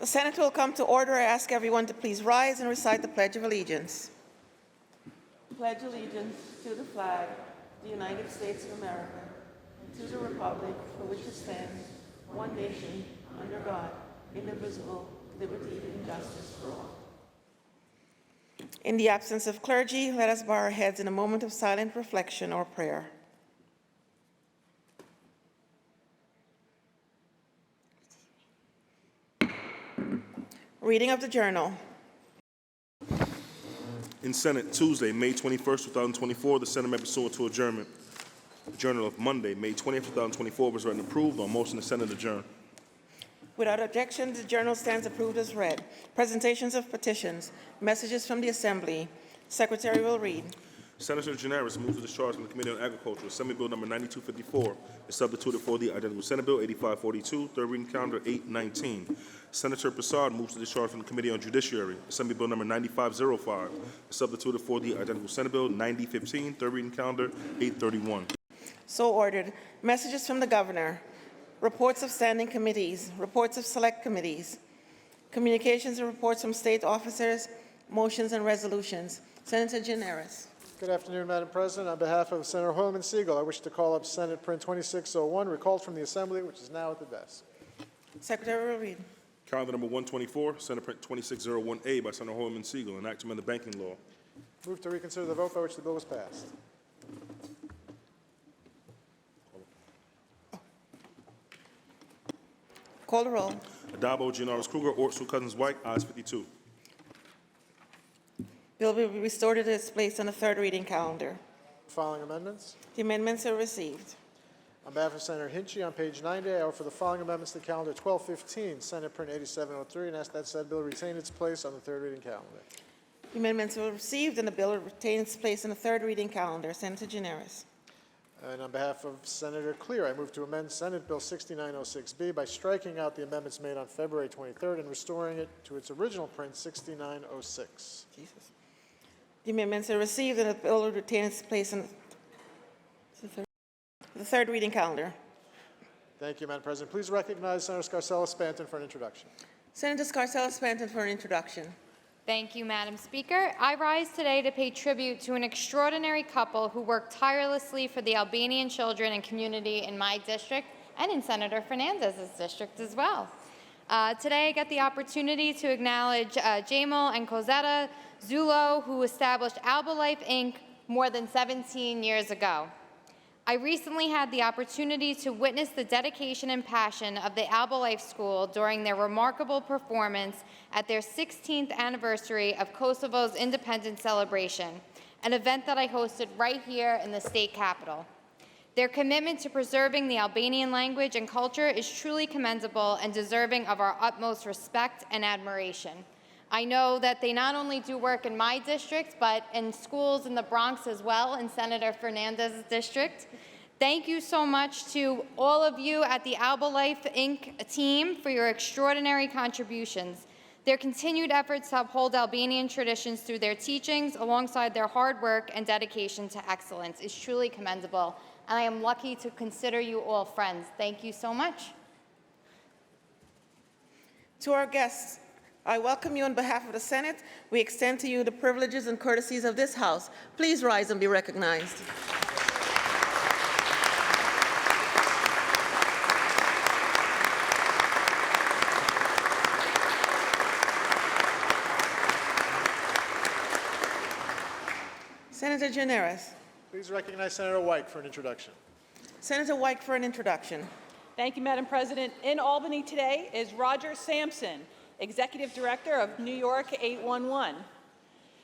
The Senate will come to order. I ask everyone to please rise and recite the Pledge of Allegiance. Pledge allegiance to the flag of the United States of America and to the republic for which it stands, one nation, under God, indivisible, liberty and justice for all. In the absence of clergy, let us bow our heads in a moment of silent reflection or prayer. Reading of the Journal. In Senate, Tuesday, May 21st, 2024, the Senate met pursuant to adjournment. The Journal of Monday, May 20th, 2024 was read and approved. On motion, the Senate adjourned. Without objection, the Journal stands approved as read. Presentations of petitions, messages from the Assembly. Secretary will read. Senator Gianaris moves to discharge from the Committee on Agriculture. Assembly Bill number 9254 is substituted for the identical Senate Bill 8542, third reading calendar 819. Senator Prasad moves to discharge from the Committee on Judiciary. Assembly Bill number 9505 is substituted for the identical Senate Bill 9015, third reading calendar 831. So ordered. Messages from the Governor. Reports of standing committees. Reports of select committees. Communications and reports from state officers. Motions and resolutions. Senator Gianaris. Good afternoon, Madam President. On behalf of Senator Hoylman Siegel, I wish to call up Senate Print 2601, recalled from the Assembly, which is now at the desk. Secretary will read. Calendar number 124, Senate Print 2601A by Senator Hoylman Siegel, an act to amend the banking law. Move to reconsider the vote by which the bill was passed. Call the roll. Adabo, Gianaris, Kruger, Ortsu, Cousins, White, ayes 52. Bill will be restored to its place on the third reading calendar. Following amendments. The amendments are received. On behalf of Senator Hinchey, on page 90, I offer the following amendments to calendar 1215, Senate Print 8703, and ask that said bill retain its place on the third reading calendar. The amendments were received and the bill will retain its place on the third reading calendar. Senator Gianaris. And on behalf of Senator Clear, I move to amend Senate Bill 6906B by striking out the amendments made on February 23rd and restoring it to its original print 6906. Jesus. The amendments are received and the bill will retain its place on the third reading calendar. Thank you, Madam President. Please recognize Senator Scarcella-Spanton for an introduction. Senator Scarcella-Spanton for an introduction. Thank you, Madam Speaker. I rise today to pay tribute to an extraordinary couple who worked tirelessly for the Albanian children and community in my district and in Senator Fernandez's district as well. Today I get the opportunity to acknowledge Jamal and Cosetta Zulo, who established AlbaLife Inc. more than 17 years ago. I recently had the opportunity to witness the dedication and passion of the AlbaLife School during their remarkable performance at their 16th anniversary of Kosovo's independence celebration, an event that I hosted right here in the state capitol. Their commitment to preserving the Albanian language and culture is truly commendable and deserving of our utmost respect and admiration. I know that they not only do work in my district, but in schools in the Bronx as well, in Senator Fernandez's district. Thank you so much to all of you at the AlbaLife Inc. team for your extraordinary contributions. Their continued efforts to uphold Albanian traditions through their teachings, alongside their hard work and dedication to excellence, is truly commendable. And I am lucky to consider you all friends. Thank you so much. To our guests, I welcome you on behalf of the Senate. We extend to you the privileges and courtesies of this House. Please rise and be recognized. Senator Gianaris. Please recognize Senator White for an introduction. Senator White for an introduction. Thank you, Madam President. In Albany today is Roger Sampson, Executive Director of New York 811,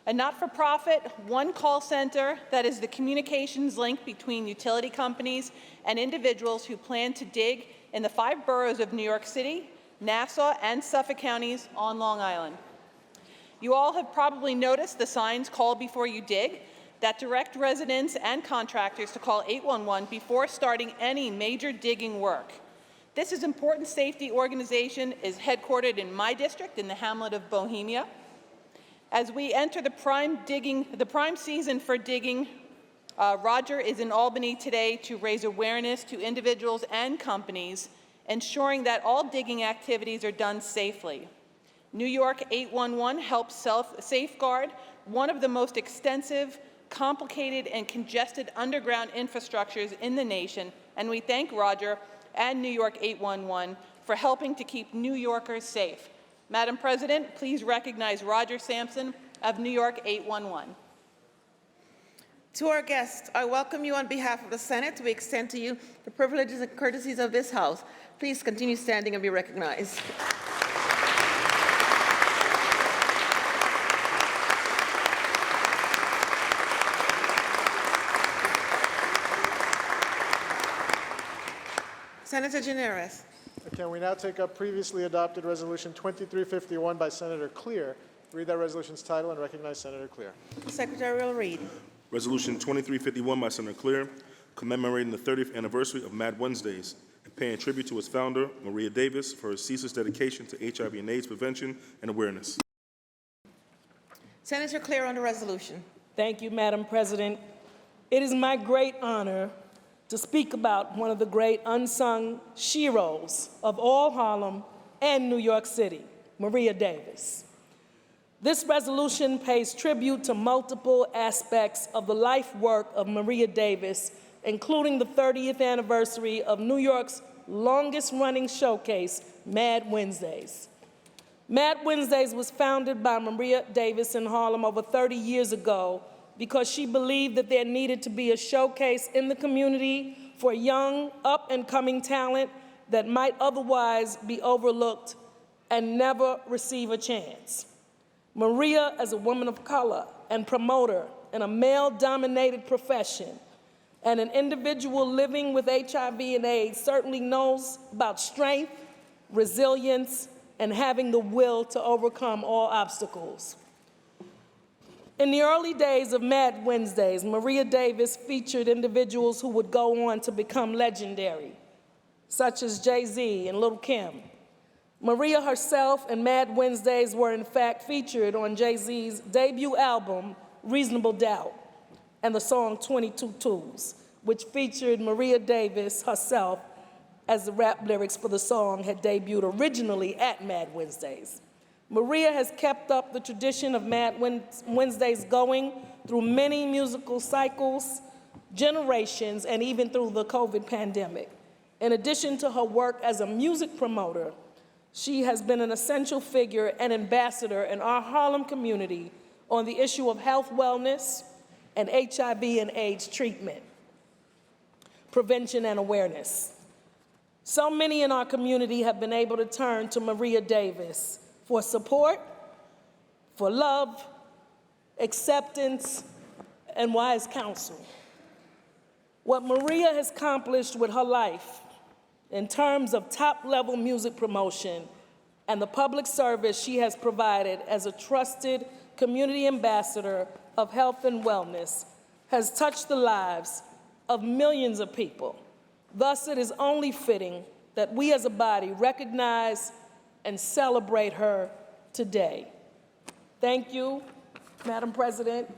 a not-for-profit, one call center that is the communications link between utility companies and individuals who plan to dig in the 5 boroughs of New York City, Nassau, and Suffolk counties on Long Island. You all have probably noticed the signs "Call before you dig" that direct residents and contractors to call 811 before starting any major digging work. This is important safety organization is headquartered in my district in the hamlet of Bohemia. As we enter the prime season for digging, Roger is in Albany today to raise awareness to individuals and companies, ensuring that all digging activities are done safely. New York 811 helps safeguard one of the most extensive, complicated, and congested underground infrastructures in the nation, and we thank Roger and New York 811 for helping to keep New Yorkers safe. Madam President, please recognize Roger Sampson of New York 811. To our guests, I welcome you on behalf of the Senate. We extend to you the privileges and courtesies of this House. Please continue standing and be recognized. Senator Gineris. Can we now take up previously adopted Resolution 2351 by Senator Clear? Read that resolution's title and recognize Senator Clear. The Secretary will read. Resolution 2351 by Senator Clear, commemorating the 30th anniversary of Mad Wednesdays and paying tribute to its founder, Maria Davis, for her ceaseless dedication to HIV and AIDS prevention and awareness. Senator Clear on the resolution. Thank you, Madam President. It is my great honor to speak about one of the great unsung sheroes of all Harlem and New York City, Maria Davis. This resolution pays tribute to multiple aspects of the life work of Maria Davis, including the 30th anniversary of New York's longest-running showcase, Mad Wednesdays. Mad Wednesdays was founded by Maria Davis in Harlem over 30 years ago because she believed that there needed to be a showcase in the community for young, up-and-coming talent that might otherwise be overlooked and never receive a chance. Maria, as a woman of color and promoter in a male-dominated profession and an individual living with HIV and AIDS, certainly knows about strength, resilience, and having the will to overcome all obstacles. In the early days of Mad Wednesdays, Maria Davis featured individuals who would go on to become legendary, such as Jay-Z and Lil' Kim. Maria herself and Mad Wednesdays were in fact featured on Jay-Z's debut album, Reasonable Doubt, and the song 22 Tools, which featured Maria Davis herself as the rap lyrics for the song had debuted originally at Mad Wednesdays. Maria has kept up the tradition of Mad Wednesdays going through many musical cycles, generations, and even through the COVID pandemic. In addition to her work as a music promoter, she has been an essential figure and ambassador in our Harlem community on the issue of health wellness and HIV and AIDS treatment, prevention and awareness. So many in our community have been able to turn to Maria Davis for support, for love, acceptance, and wise counsel. What Maria has accomplished with her life in terms of top-level music promotion and the public service she has provided as a trusted community ambassador of health and wellness has touched the lives of millions of people. Thus, it is only fitting that we as a body recognize and celebrate her today. Thank you, Madam President.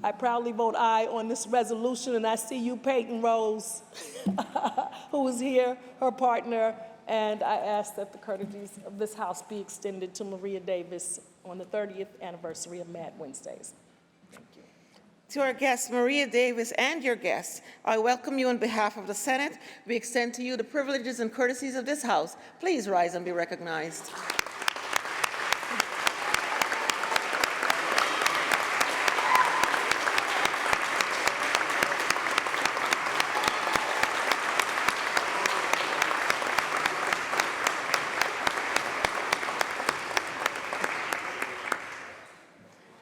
I proudly vote aye on this resolution, and I see you, Peyton Rose, who is here, her partner, and I ask that the courtesies of this House be extended to Maria Davis on the 30th anniversary of Mad Wednesdays. Thank you. To our guests, Maria Davis and your guests, I welcome you on behalf of the Senate. We extend to you the privileges and courtesies of this House. Please rise and be recognized.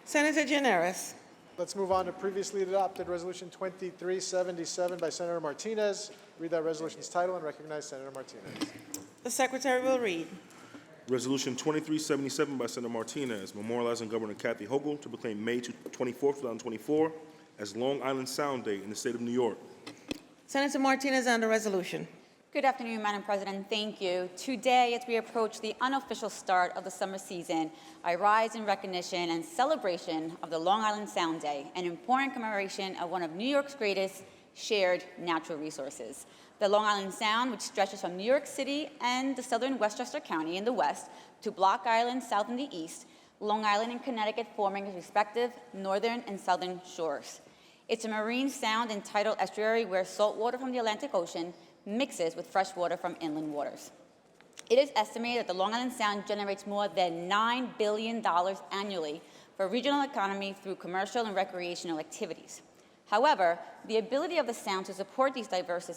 Senator Gineris. Let's move on to previously adopted Resolution 2377 by Senator Martinez. Read that resolution's title and recognize Senator Martinez. The Secretary will read. Resolution 2377 by Senator Martinez, memorializing Governor Kathy Hochul to proclaim May 24, 2024 as Long Island Sound Day in the state of New York. Senator Martinez on the resolution. Good afternoon, Madam President. Thank you. Today, as we approach the unofficial start of the summer season, I rise in recognition and celebration of the Long Island Sound Day, an important commemoration of one of New York's greatest shared natural resources. The Long Island Sound, which stretches from New York City and the southern Westchester County in the west to Block Island south in the east, Long Island and Connecticut forming its respective northern and southern shores. It's a marine sound and tidal estuary where salt water from the Atlantic Ocean mixes with fresh water from inland waters. It is estimated that the Long Island Sound generates more than $9 billion annually for regional economy through commercial and recreational activities. However, the ability of the Sound to support these diverse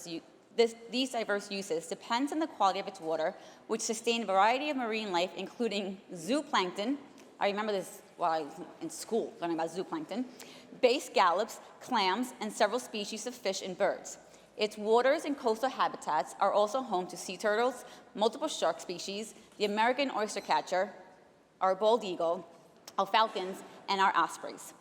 uses depends on the quality of its water, which sustain a variety of marine life, including zooplankton. I remember this while I was in school, learning about zooplankton, bay scallops, clams, and several species of fish and birds. Its waters and coastal habitats are also home to sea turtles, multiple shark species, the American oystercatcher, our bald eagle, our falcons, and our ospreys.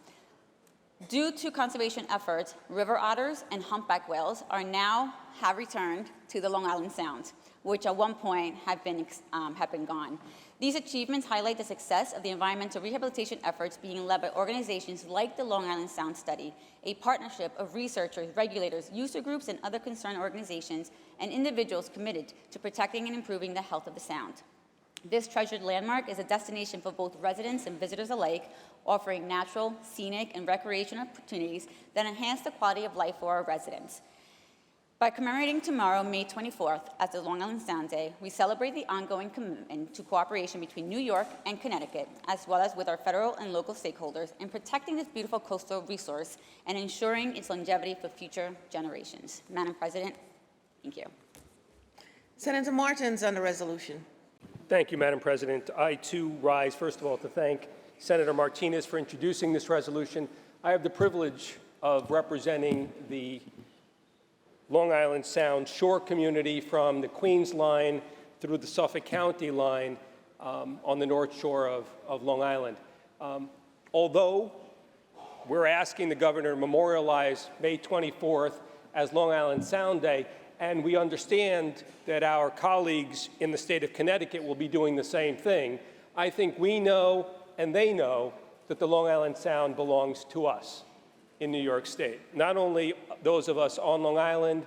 Due to conservation efforts, river otters and humpback whales have returned to the Long Island Sound, which at one point have been gone. These achievements highlight the success of the environmental rehabilitation efforts being led by organizations like the Long Island Sound Study, a partnership of researchers, regulators, user groups, and other concerned organizations and individuals committed to protecting and improving the health of the Sound. This treasured landmark is a destination for both residents and visitors alike, offering natural, scenic, and recreational opportunities that enhance the quality of life for our residents. By commemorating tomorrow, May 24th, as the Long Island Sound Day, we celebrate the ongoing commitment to cooperation between New York and Connecticut, as well as with our federal and local stakeholders, in protecting this beautiful coastal resource and ensuring its longevity for future generations. Madam President, thank you. Senator Martins on the resolution. Thank you, Madam President. I, too, rise, first of all, to thank Senator Martinez for introducing this resolution. I have the privilege of representing the Long Island Sound shore community from the Queens line through the Suffolk County line on the north shore of Long Island. Although we're asking the governor to memorialize May 24th as Long Island Sound Day, and we understand that our colleagues in the state of Connecticut will be doing the same thing, I think we know and they know that the Long Island Sound belongs to us in New York State. Not only those of us on Long Island,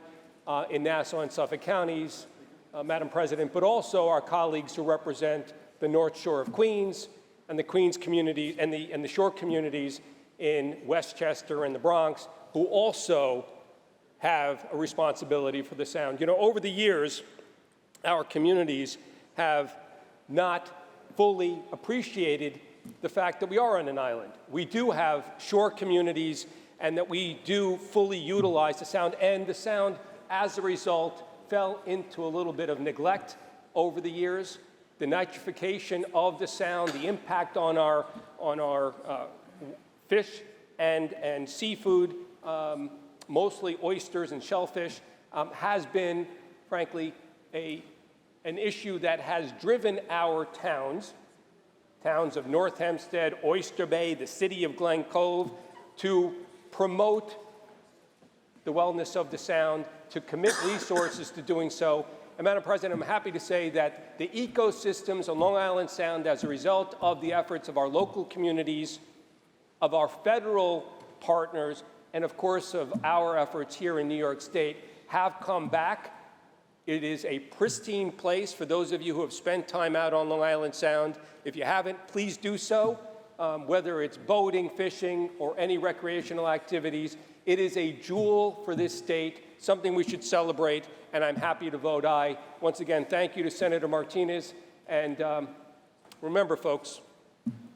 in Nassau and Suffolk counties, Madam President, but also our colleagues who represent the North Shore of Queens and the Queens community and the shore communities in Westchester and the Bronx, who also have a responsibility for the Sound. You know, over the years, our communities have not fully appreciated the fact that we are on an island. We do have shore communities and that we do fully utilize the Sound, and the Sound, as a result, fell into a little bit of neglect over the years. The nitrification of the Sound, the impact on our fish and seafood, mostly oysters and shellfish, has been, frankly, an issue that has driven our towns of North Hempstead, Oyster Bay, the city of Glen Cove, to promote the wellness of the Sound, to commit resources to doing so. And Madam President, I'm happy to say that the ecosystems on Long Island Sound, as a result of the efforts of our local communities, of our federal partners, and of course of our efforts here in New York State, have come back. It is a pristine place for those of you who have spent time out on Long Island Sound. If you haven't, please do so, whether it's boating, fishing, or any recreational activities. It is a jewel for this state, something we should celebrate, and I'm happy to vote aye. Once again, thank you to Senator Martinez. And remember, folks,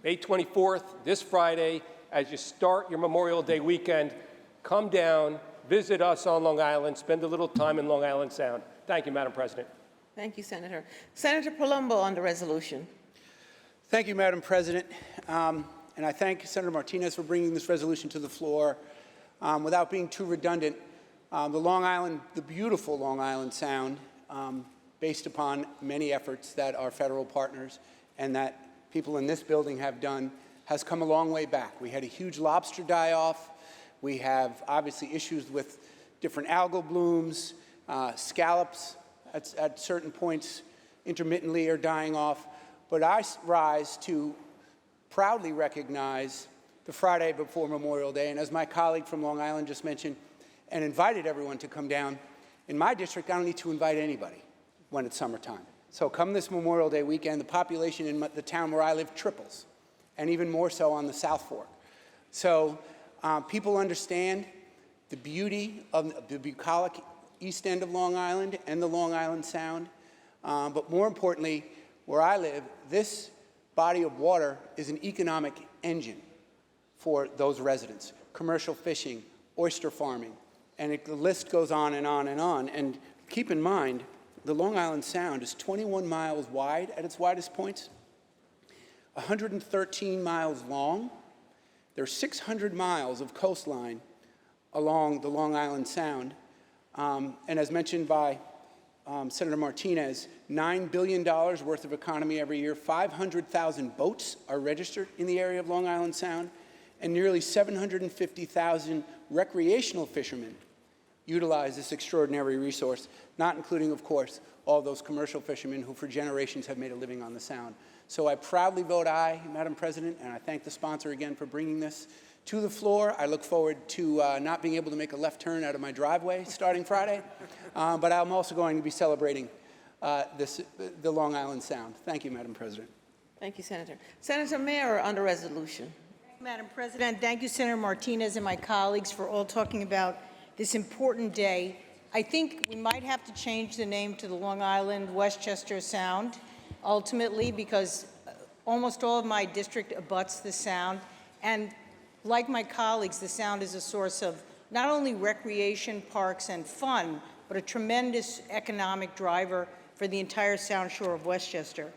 May 24th, this Friday, as you start your Memorial Day weekend, come down, visit us on Long Island, spend a little time in Long Island Sound. Thank you, Madam President. Thank you, Senator. Senator Palumbo on the resolution. Thank you, Madam President. And I thank Senator Martinez for bringing this resolution to the floor. Without being too redundant, the beautiful Long Island Sound, based upon many efforts that our federal partners and that people in this building have done, has come a long way back. We had a huge lobster die-off. We have obviously issues with different algal blooms, scallops at certain points intermittently are dying off. But I rise to proudly recognize the Friday before Memorial Day, and as my colleague from Long Island just mentioned, and invited everyone to come down. In my district, I don't need to invite anybody when it's summertime. So come this Memorial Day weekend, the population in the town where I live triples, and even more so on the South Fork. So people understand the beauty of the bucolic east end of Long Island and the Long Island Sound. But more importantly, where I live, this body of water is an economic engine for those residents. Commercial fishing, oyster farming, and the list goes on and on and on. And keep in mind, the Long Island Sound is 21 miles wide at its widest points, 113 miles long. There's 600 miles of coastline along the Long Island Sound. And as mentioned by Senator Martinez, $9 billion worth of economy every year, 500,000 boats are registered in the area of Long Island Sound, and nearly 750,000 recreational fishermen utilize this extraordinary resource, not including, of course, all those commercial fishermen who for generations have made a living on the Sound. So I proudly vote aye, Madam President, and I thank the sponsor again for bringing this to the floor. I look forward to not being able to make a left turn out of my driveway starting Friday, but I'm also going to be celebrating the Long Island Sound. Thank you, Madam President. Thank you, Senator. Senator Mayer on the resolution. Madam President, thank you, Senator Martinez and my colleagues, for all talking about this important day. I think we might have to change the name to the Long Island Westchester Sound, ultimately, because almost all of my district abuts the Sound. And like my colleagues, the Sound is a source of not only recreation, parks, and fun, but a tremendous economic driver for the entire Sound Shore of Westchester.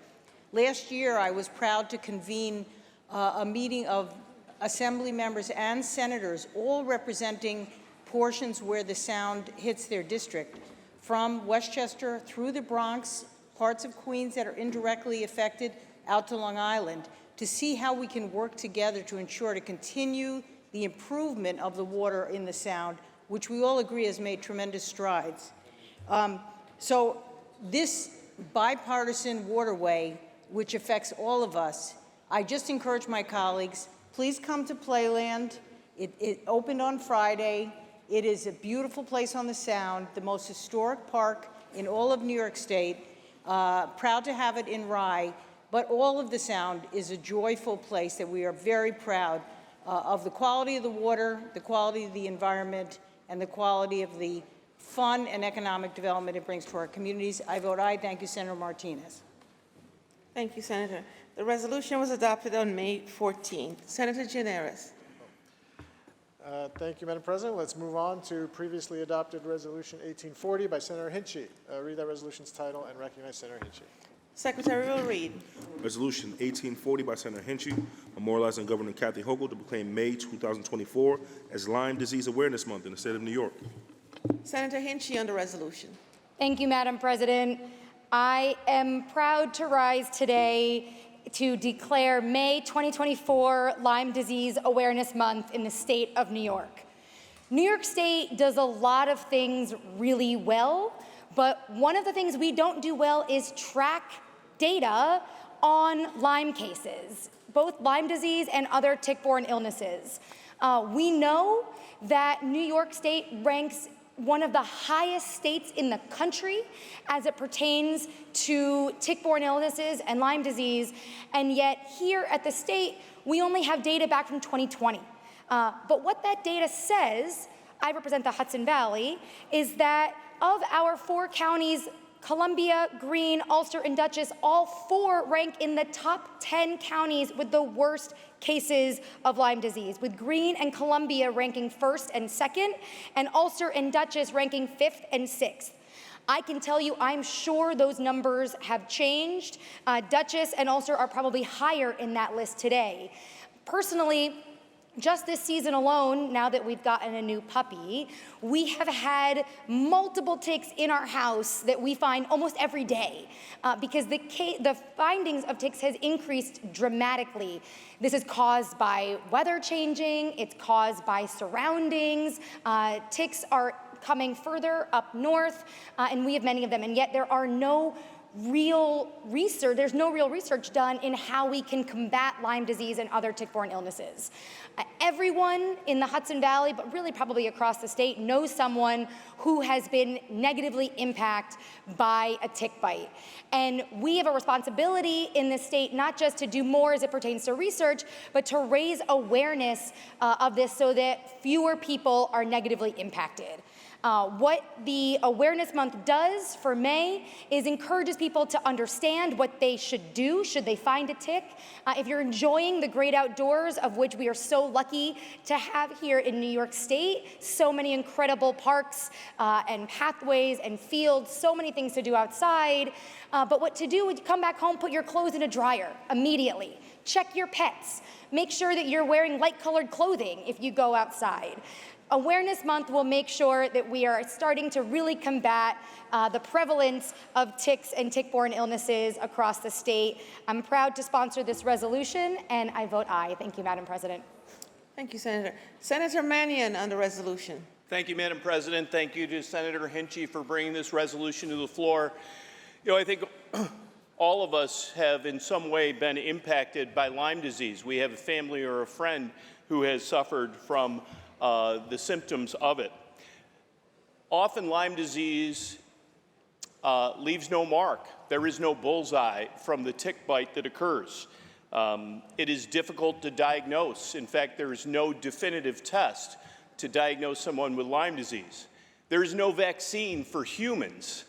Last year, I was proud to convene a meeting of Assembly members and senators, all representing portions where the Sound hits their district, from Westchester through the Bronx, parts of Queens that are indirectly affected, out to Long Island, to see how we can work together to ensure to continue the improvement of the water in the Sound, which we all agree has made tremendous strides. So this bipartisan waterway, which affects all of us, I just encourage my colleagues, please come to Playland. It opened on Friday. It is a beautiful place on the Sound, the most historic park in all of New York State. Proud to have it in Rye, but all of the Sound is a joyful place that we are very proud of the quality of the water, the quality of the environment, and the quality of the fun and economic development it brings to our communities. I vote aye. Thank you, Senator Martinez. Thank you, Senator. The resolution was adopted on May 14th. Senator Gianaris. Thank you, Madam President. Let's move on to previously adopted Resolution 1840 by Senator Hinchey. Read that resolution's title and recognize Senator Hinchey. Secretary will read. Resolution 1840 by Senator Hinchey, memorializing Governor Kathy Hochul to proclaim May 2024 as Lyme Disease Awareness Month in the state of New York. Senator Hinchey on the resolution. Thank you, Madam President. I am proud to rise today to declare May 2024 Lyme Disease Awareness Month in the state of New York. New York State does a lot of things really well, but one of the things we don't do well is track data on Lyme cases, both Lyme disease and other tick-borne illnesses. We know that New York State ranks one of the highest states in the country as it pertains to tick-borne illnesses and Lyme disease, and yet here at the state, we only have data back from 2020. But what that data says, I represent the Hudson Valley, is that of our 4 counties, Columbia, Greene, Ulster, and Dutchess, all 4 rank in the top 10 counties with the worst cases of Lyme disease, with Greene and Columbia ranking 1st and 2nd, and Ulster and Dutchess ranking 5th and 6th. I can tell you, I'm sure those numbers have changed. Dutchess and Ulster are probably higher in that list today. Personally, just this season alone, now that we've gotten a new puppy, we have had multiple ticks in our house that we find almost every day because the findings of ticks has increased dramatically. This is caused by weather changing, it's caused by surroundings. Ticks are coming further up north, and we have many of them, and yet there are no real research, there's no real research done in how we can combat Lyme disease and other tick-borne illnesses. Everyone in the Hudson Valley, but really probably across the state, knows someone who has been negatively impacted by a tick bite. And we have a responsibility in this state not just to do more as it pertains to research, but to raise awareness of this so that fewer people are negatively impacted. What the Awareness Month does for May is encourages people to understand what they should do should they find a tick. If you're enjoying the great outdoors, of which we are so lucky to have here in New York State, so many incredible parks and pathways and fields, so many things to do outside, but what to do when you come back home, put your clothes in a dryer immediately. Check your pets. Make sure that you're wearing light-colored clothing if you go outside. Awareness Month will make sure that we are starting to really combat the prevalence of ticks and tick-borne illnesses across the state. I'm proud to sponsor this resolution, and I vote aye. Thank you, Madam President. Thank you, Senator. Senator Mannion on the resolution. Thank you, Madam President. Thank you to Senator Hinchey for bringing this resolution to the floor. You know, I think all of us have in some way been impacted by Lyme disease. We have a family or a friend who has suffered from the symptoms of it. Often Lyme disease leaves no mark. There is no bullseye from the tick bite that occurs. It is difficult to diagnose. In fact, there is no definitive test to diagnose someone with Lyme disease. There is no vaccine for humans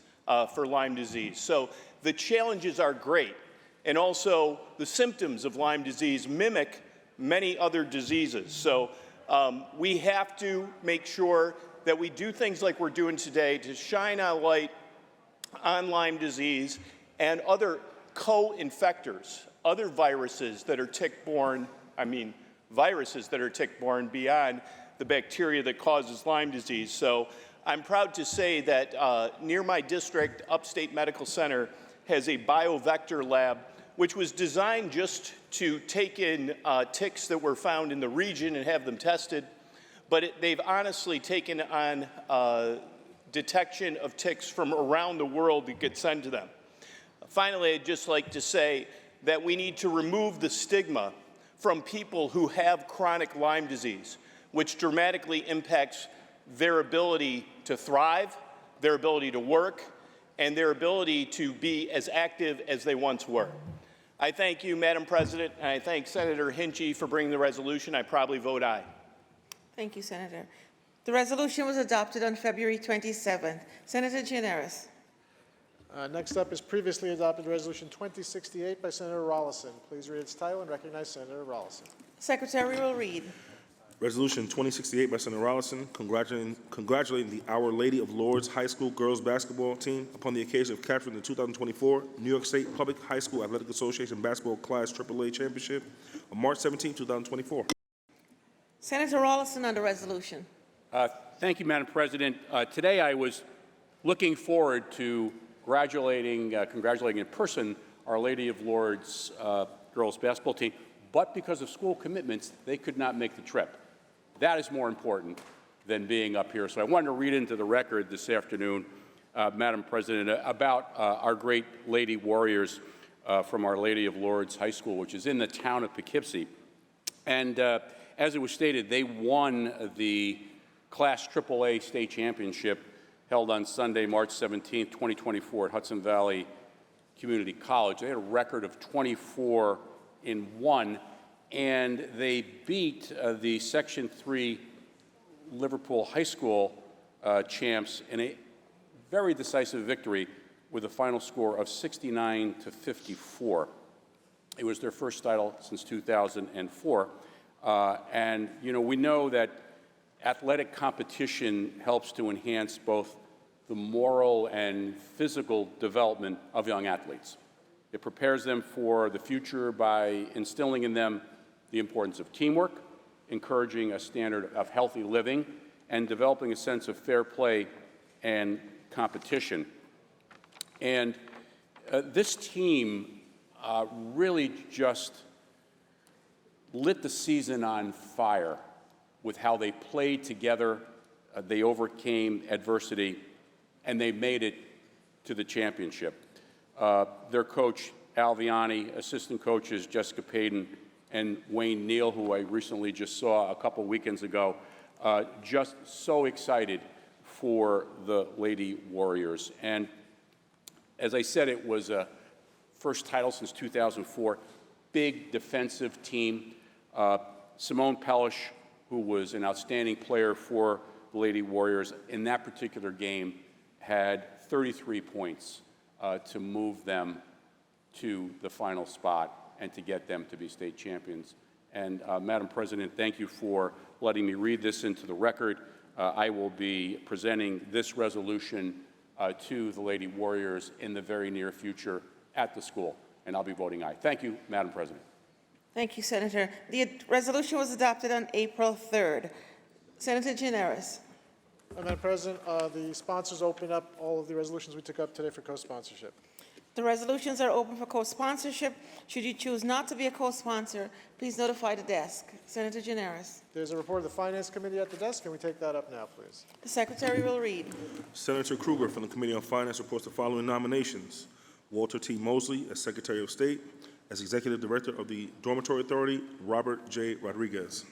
for Lyme disease. So the challenges are great. And also the symptoms of Lyme disease mimic many other diseases. So we have to make sure that we do things like we're doing today to shine a light on Lyme disease and other co-infectors, other viruses that are tick-borne, viruses that are tick-borne beyond the bacteria that causes Lyme disease. So I'm proud to say that near my district, Upstate Medical Center has a biovector lab which was designed just to take in ticks that were found in the region and have them tested, but they've honestly taken on detection of ticks from around the world that get sent to them. Finally, I'd just like to say that we need to remove the stigma from people who have chronic Lyme disease, which dramatically impacts their ability to thrive, their ability to work, and their ability to be as active as they once were. I thank you, Madam President, and I thank Senator Hinchey for bringing the resolution. I probably vote aye. Thank you, Senator. The resolution was adopted on February 27th. Senator Gianaris. Next up is previously adopted Resolution 2068 by Senator Rollison. Please read its title and recognize Senator Rollison. Secretary will read. Resolution 2068 by Senator Rollison, congratulating the Our Lady of Lourdes High School girls basketball team upon the occasion of capturing the 2024 New York State Public High School Athletic Association Basketball Class AAA Championship on March 17, 2024. Senator Rollison on the resolution. Thank you, Madam President. Today I was looking forward to congratulating in person Our Lady of Lourdes girls basketball team, but because of school commitments, they could not make the trip. That is more important than being up here. So I wanted to read into the record this afternoon, Madam President, about our great lady warriors from Our Lady of Lourdes High School, which is in the town of Poughkeepsie. And as it was stated, they won the Class AAA state championship held on Sunday, March 17, 2024 at Hudson Valley Community College. They had a record of 24-1, and they beat the Section 3 Liverpool High School champs in a very decisive victory with a final score of 69-54. It was their first title since 2004. And, you know, we know that athletic competition helps to enhance both the moral and physical development of young athletes. It prepares them for the future by instilling in them the importance of teamwork, encouraging a standard of healthy living, and developing a sense of fair play and competition. And this team really just lit the season on fire with how they played together, they overcame adversity, and they made it to the championship. Their coach, Al Viani, assistant coaches Jessica Payton and Wayne Neal, who I recently just saw a couple weekends ago, just so excited for the Lady Warriors. And as I said, it was a first title since 2004, big defensive team. Simone Pellish, who was an outstanding player for the Lady Warriors, in that particular game had 33 points to move them to the final spot and to get them to be state champions. And Madam President, thank you for letting me read this into the record. I will be presenting this resolution to the Lady Warriors in the very near future at the school, and I'll be voting aye. Thank you, Madam President. Thank you, Senator. The resolution was adopted on April 3rd. Senator Gianaris. Madam President, the sponsors open up all of the resolutions we took up today for co-sponsorship. The resolutions are open for co-sponsorship. Should you choose not to be a co-sponsor, please notify the desk. Senator Gianaris. There's a report of the Finance Committee at the desk. Can we take that up now, please? The Secretary will read. Senator Krueger from the Committee on Finance reports the following nominations: Walter T. Mosley as Secretary of State, as Executive Director of the Dormitory Authority, Robert J. Rodriguez.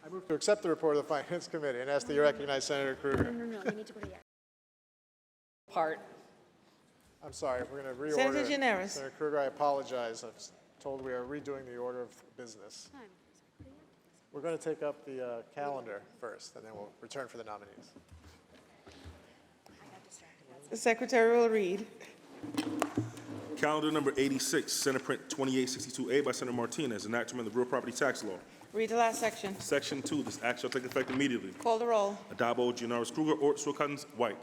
I move to accept the report of the Finance Committee and ask that you recognize Senator Krueger. No, you need to go to the Part. I'm sorry, we're going to reorder. Senator Gianaris. Senator Krueger, I apologize. I was told we are redoing the order of business. We're going to take up the calendar first, and then we'll return for the nominees. The Secretary will read. Calendar number 86, Senate Print 2862A by Senator Martinez, enactment of the real property tax law. Read the last section. Section 2, this act shall take effect immediately. Call the roll. Adabo, Gianaris Krueger, Ort, Sewell-Cuttins, White.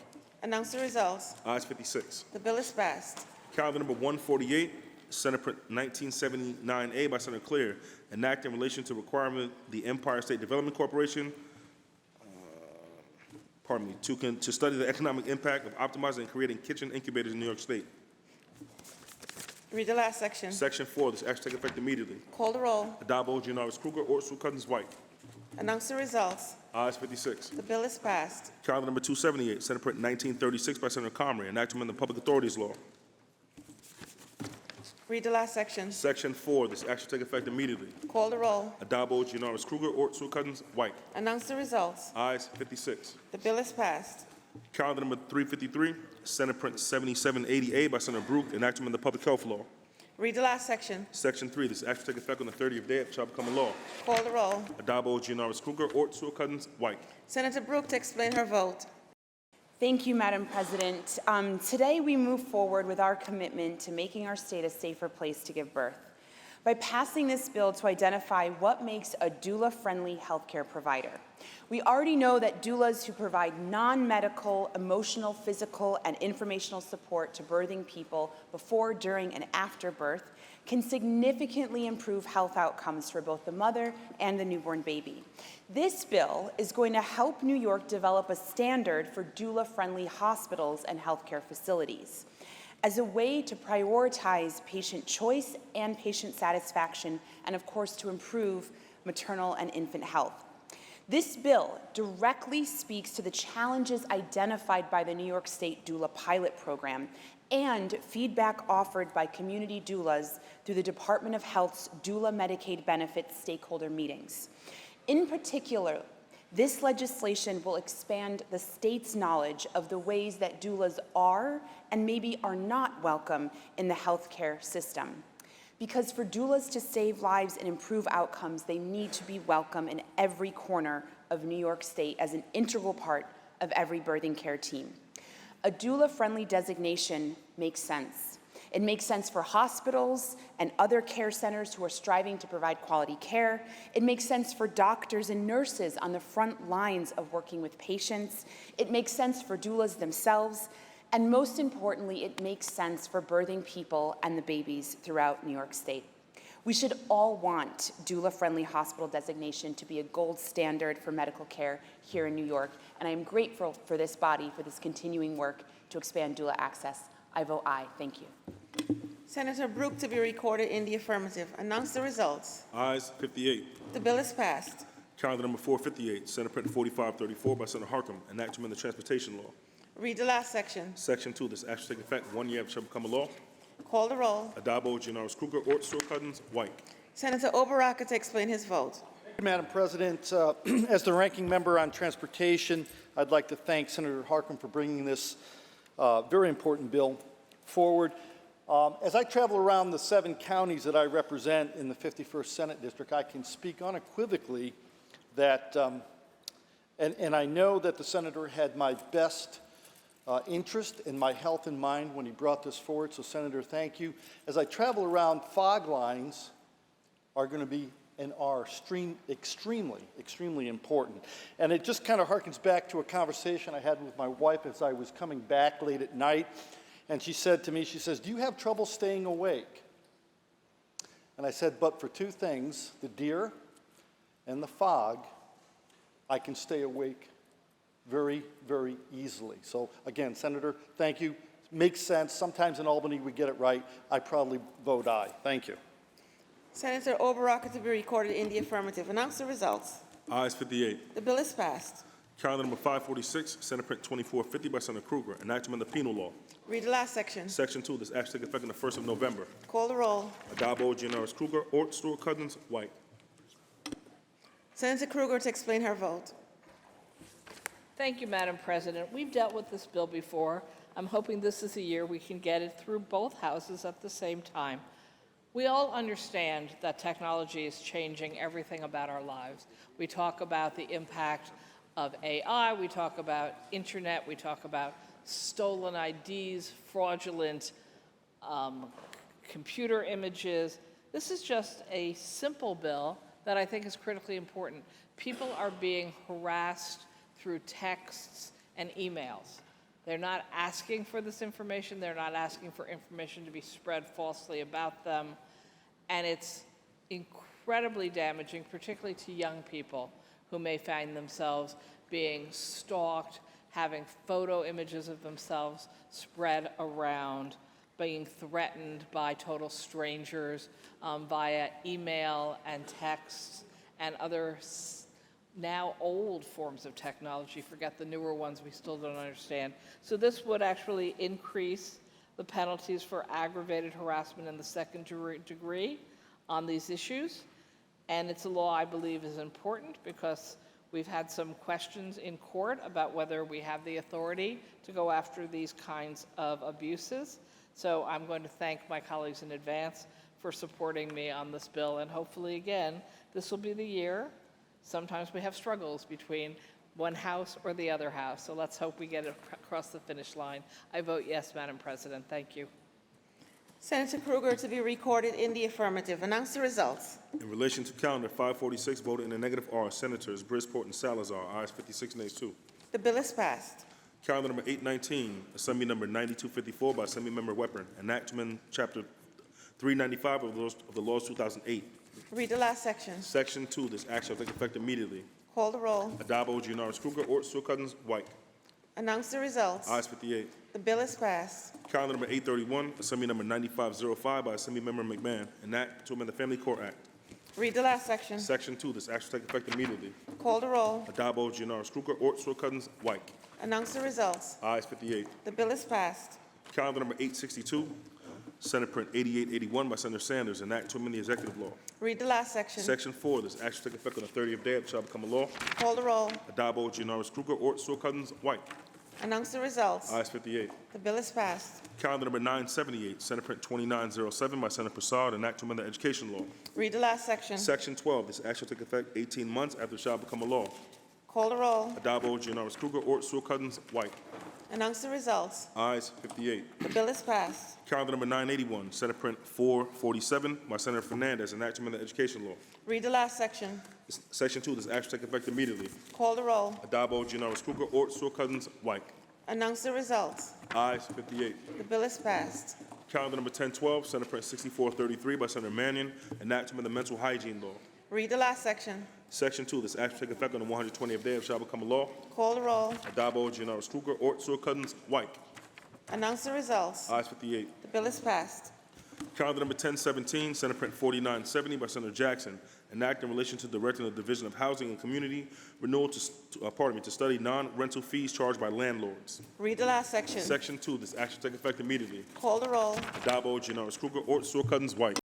Announce the results. Ayes 56. The bill is passed. Calendar number 148, Senate Print 1979A by Senator Clear, an act in relation to requirement the Empire State Development Corporation, to study the economic impact of optimizing and creating kitchen incubators in New York State. Read the last section. Section 4, this act shall take effect immediately. Call the roll. Adabo, Gianaris Krueger, Ort, Sewell-Cuttins, White. Announce the results. Ayes 56. The bill is passed. Calendar number 278, Senate Print 1936 by Senator Comrie, enactment of the Public Authorities Law. Read the last section. Section 4, this act shall take effect immediately. Call the roll. Adabo, Gianaris Krueger, Ort, Sewell-Cuttins, White. Announce the results. Ayes 56. The bill is passed. Calendar number 353, Senate Print 7780A by Senator Brooke, enactment of the Public Health Law. Read the last section. Section 3, this act shall take effect on the 30th day, it shall become a law. Call the roll. Adabo, Gianaris Krueger, Ort, Sewell-Cuttins, White. Senator Brooke to explain her vote. Thank you, Madam President. Today we move forward with our commitment to making our state a safer place to give birth by passing this bill to identify what makes a doula-friendly healthcare provider. We already know that doulas who provide non-medical, emotional, physical, and informational support to birthing people before, during, and after birth can significantly improve health outcomes for both the mother and the newborn baby. This bill is going to help New York develop a standard for doula-friendly hospitals and healthcare facilities as a way to prioritize patient choice and patient satisfaction, and of course to improve maternal and infant health. This bill directly speaks to the challenges identified by the New York State Doula Pilot Program and feedback offered by community doulas through the Department of Health's Doula Medicaid Benefits stakeholder meetings. In particular, this legislation will expand the state's knowledge of the ways that doulas are and maybe are not welcome in the healthcare system. Because for doulas to save lives and improve outcomes, they need to be welcome in every corner of New York State as an integral part of every birthing care team. A doula-friendly designation makes sense. It makes sense for hospitals and other care centers who are striving to provide quality care. It makes sense for doctors and nurses on the front lines of working with patients. It makes sense for doulas themselves. And most importantly, it makes sense for birthing people and the babies throughout New York State. We should all want doula-friendly hospital designation to be a gold standard for medical care here in New York, and I am grateful for this body for this continuing work to expand doula access. I vote aye. Thank you. Senator Brooke to be recorded in the affirmative. Announce the results. Ayes 58. The bill is passed. Calendar number 458, Senate Print 4534 by Senator Harkam, an act to amend the transportation law. Read the last section. Section 2, this act shall take effect 1 year after it shall become a law. Call the roll. Addabbo, Gianaris Kruger, Ort, Stewart Cousins, White. Senator Obaraca to explain his vote. Madam President, as the ranking member on transportation, I'd like to thank Senator Harkam for bringing this very important bill forward. As I travel around the 7 counties that I represent in the 51st Senate District, I can speak unequivocally that, and I know that the Senator had my best interest and my health in mind when he brought this forward, so Senator, thank you. As I travel around, fog lines are going to be and are extremely important. And it just kind of harkens back to a conversation I had with my wife as I was coming back late at night. And she said to me, she says, "Do you have trouble staying awake?" And I said, "But for 2 things, the deer and the fog, I can stay awake very, very easily." So again, Senator, thank you. Makes sense. Sometimes in Albany we get it right. I probably vote aye. Thank you. Senator Obaraca to be recorded in the affirmative. Announce the results. Ayes 58. The bill is passed. Calendar number 546, Senate Print 2450 by Senator Kruger, an act to amend the penal law. Read the last section. Section 2, this act shall take effect on the 1st of November. Call the roll. Addabbo, Gianaris Kruger, Ort, Stewart Cousins, White. Senator Kruger to explain her vote. Thank you, Madam President. We've dealt with this bill before. I'm hoping this is the year we can get it through both houses at the same time. We all understand that technology is changing everything about our lives. We talk about the impact of AI, we talk about internet, we talk about stolen IDs, fraudulent computer images. This is just a simple bill that I think is critically important. People are being harassed through texts and emails. They're not asking for this information. They're not asking for information to be spread falsely about them. And it's incredibly damaging, particularly to young people who may find themselves being stalked, having photo images of themselves spread around, being threatened by total strangers via email and texts and other now old forms of technology. Forget the newer ones we still don't understand. So this would actually increase the penalties for aggravated harassment in the second degree on these issues. And it's a law I believe is important because we've had some questions in court about whether we have the authority to go after these kinds of abuses. So I'm going to thank my colleagues in advance for supporting me on this bill. And hopefully, again, this will be the year. Sometimes we have struggles between one house or the other house. So let's hope we get it across the finish line. I vote yes, Madam President. Thank you. Senator Kruger to be recorded in the affirmative. Announce the results. In relation to calendar 546, voted in the negative are Senators Bridgeport and Salazar. Ayes 56, nays 2. The bill is passed. Calendar number 819, Assembly number 9254 by Assemblymember Weprin, an act to amend Chapter 395 of the laws 2008. Read the last section. Section 2, this act shall take effect immediately. Call the roll. Addabbo, Gianaris Kruger, Ort, Stewart Cousins, White. Announce the results. Ayes 58. The bill is passed. Calendar number 831, Assembly number 9505 by Assemblymember McMahon, an act to amend the Family Court Act. Read the last section. Section 2, this act shall take effect immediately. Call the roll. Addabbo, Gianaris Kruger, Ort, Stewart Cousins, White. Announce the results. Ayes 58. The bill is passed. Calendar number 862, Senate Print 8881 by Senator Sanders, an act to amend the executive law. Read the last section. Section 4, this act shall take effect on the 30th day, it shall become a law. Call the roll. Addabbo, Gianaris Kruger, Ort, Stewart Cousins, White. Announce the results. Ayes 58. The bill is passed. Calendar number 978, Senate Print 2907 by Senator Prasad, an act to amend the education law. Read the last section. Section 12, this act shall take effect 18 months after it shall become a law. Call the roll. Addabbo, Gianaris Kruger, Ort, Stewart Cousins, White. Announce the results. Ayes 58. The bill is passed. Calendar number 981, Senate Print 447 by Senator Fernandez, an act to amend the education law. Read the last section. Section 2, this act shall take effect immediately. Call the roll. Addabbo, Gianaris Kruger, Ort, Stewart Cousins, White. Announce the results. Ayes 58. The bill is passed. Calendar number 1012, Senate Print 6433 by Senator Mannion, an act to amend the mental hygiene law. Read the last section. Section 2, this act shall take effect on the 120th day, it shall become a law. Call the roll. Addabbo, Gianaris Kruger, Ort, Stewart Cousins, White. Announce the results. Ayes 58. The bill is passed. Calendar number 1017, Senate Print 4970 by Senator Jackson, an act in relation to directing the Division of Housing and Community Renewal to study non-rental fees charged by landlords. Read the last section. Section 2, this action take effect immediately. Call the roll. Addabbo, Janoris Kruger, Ort, Saul Cousins, White.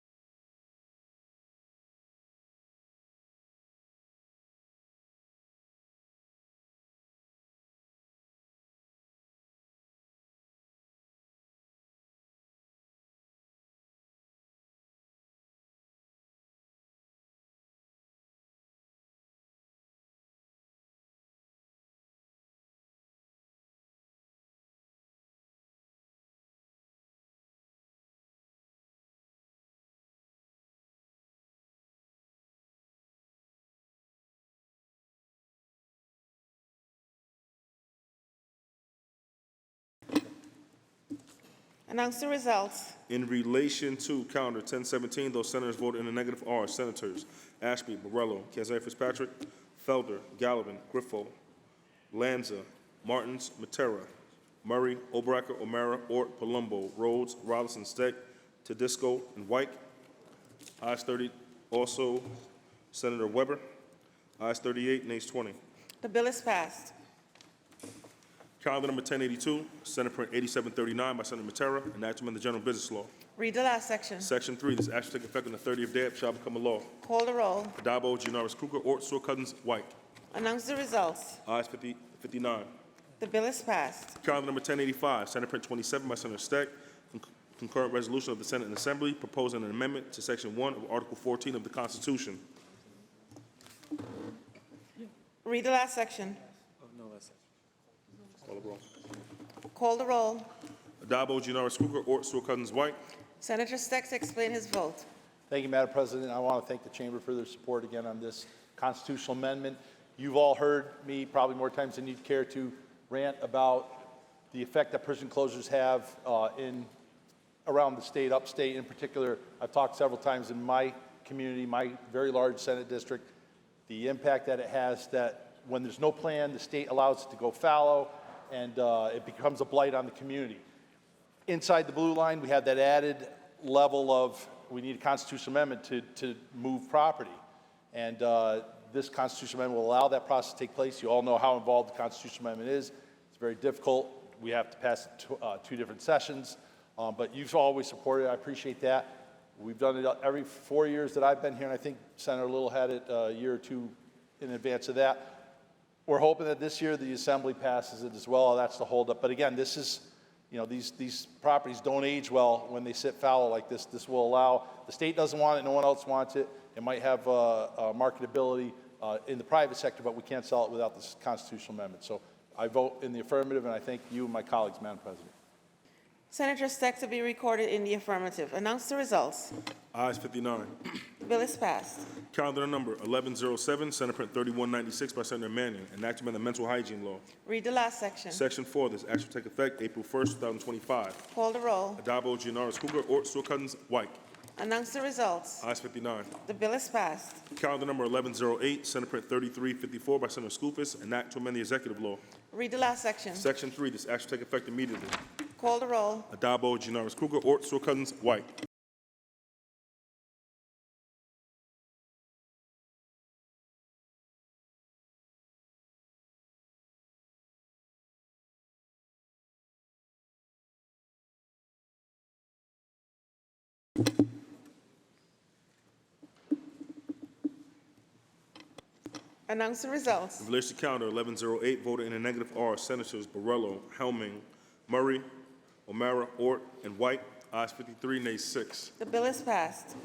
Announce the results. In relation to calendar 1017, those senators voted in the negative are Senators Ashby, Borrello, Kazari Fitzpatrick, Felder, Gallivan, Griffo, Lanza, Martins, Matera, Murray, Obracker, O'Mara, Ort, Palumbo, Rhodes, Robinson, Steck, Tedisco, and White. Ayes 30, also Senator Weber. Ayes 38, nays 20. The bill is passed. Calendar number 1082, Senate Print 8739 by Senator Matera, an act to amend the general business law. Read the last section. Section 3, this action take effect on the 30th day of shall become a law. Call the roll. Addabbo, Janoris Kruger, Ort, Saul Cousins, White. Announce the results. Ayes 59. The bill is passed. Calendar number 1085, Senate Print 27 by Senator Steck, concurrent resolution of the Senate and Assembly proposing an amendment to Section 1 of Article 14 of the Constitution. Read the last section. Call the roll. Call the roll. Addabbo, Janoris Kruger, Ort, Saul Cousins, White. Senator Steck to explain his vote. Thank you, Madam President. I want to thank the Chamber for their support again on this constitutional amendment. You've all heard me probably more times than you'd care to rant about the effect that prison closures have around the state, upstate in particular. I've talked several times in my community, my very large Senate district, the impact that it has that when there's no plan, the state allows it to go fallow, and it becomes a blight on the community. Inside the blue line, we have that added level of, we need a constitutional amendment to move property. And this constitutional amendment will allow that process to take place. You all know how involved the constitutional amendment is. It's very difficult. We have to pass it two different sessions. But you've always supported it. I appreciate that. We've done it every 4 years that I've been here, and I think Senator Little had it a year or two in advance of that. We're hoping that this year the Assembly passes it as well. That's the holdup. But again, this is, you know, these properties don't age well when they sit fallow like this. This will allow, the state doesn't want it, no one else wants it. It might have marketability in the private sector, but we can't sell it without this constitutional amendment. So I vote in the affirmative, and I thank you and my colleagues, Madam President. Senator Steck to be recorded in the affirmative. Announce the results. Ayes 59. The bill is passed. Calendar number 1107, Senate Print 3196 by Senator Mannion, an act to amend the mental hygiene law. Read the last section. Section 4, this act will take effect April 1st, 2025. Call the roll. Addabbo, Janoris Kruger, Ort, Saul Cousins, White. Announce the results. Ayes 59. The bill is passed. Calendar number 1108, Senate Print 3354 by Senator Skoufis, an act to amend the executive law. Read the last section. Section 3, this act will take effect immediately. Call the roll. Addabbo, Janoris Kruger, Ort, Saul Cousins, White. Announce the results. In relation to calendar 1108, voted in the negative are Senators Borrello, Helming, Murray, O'Mara, Ort, and White. Ayes 53, nays 6. The bill is passed.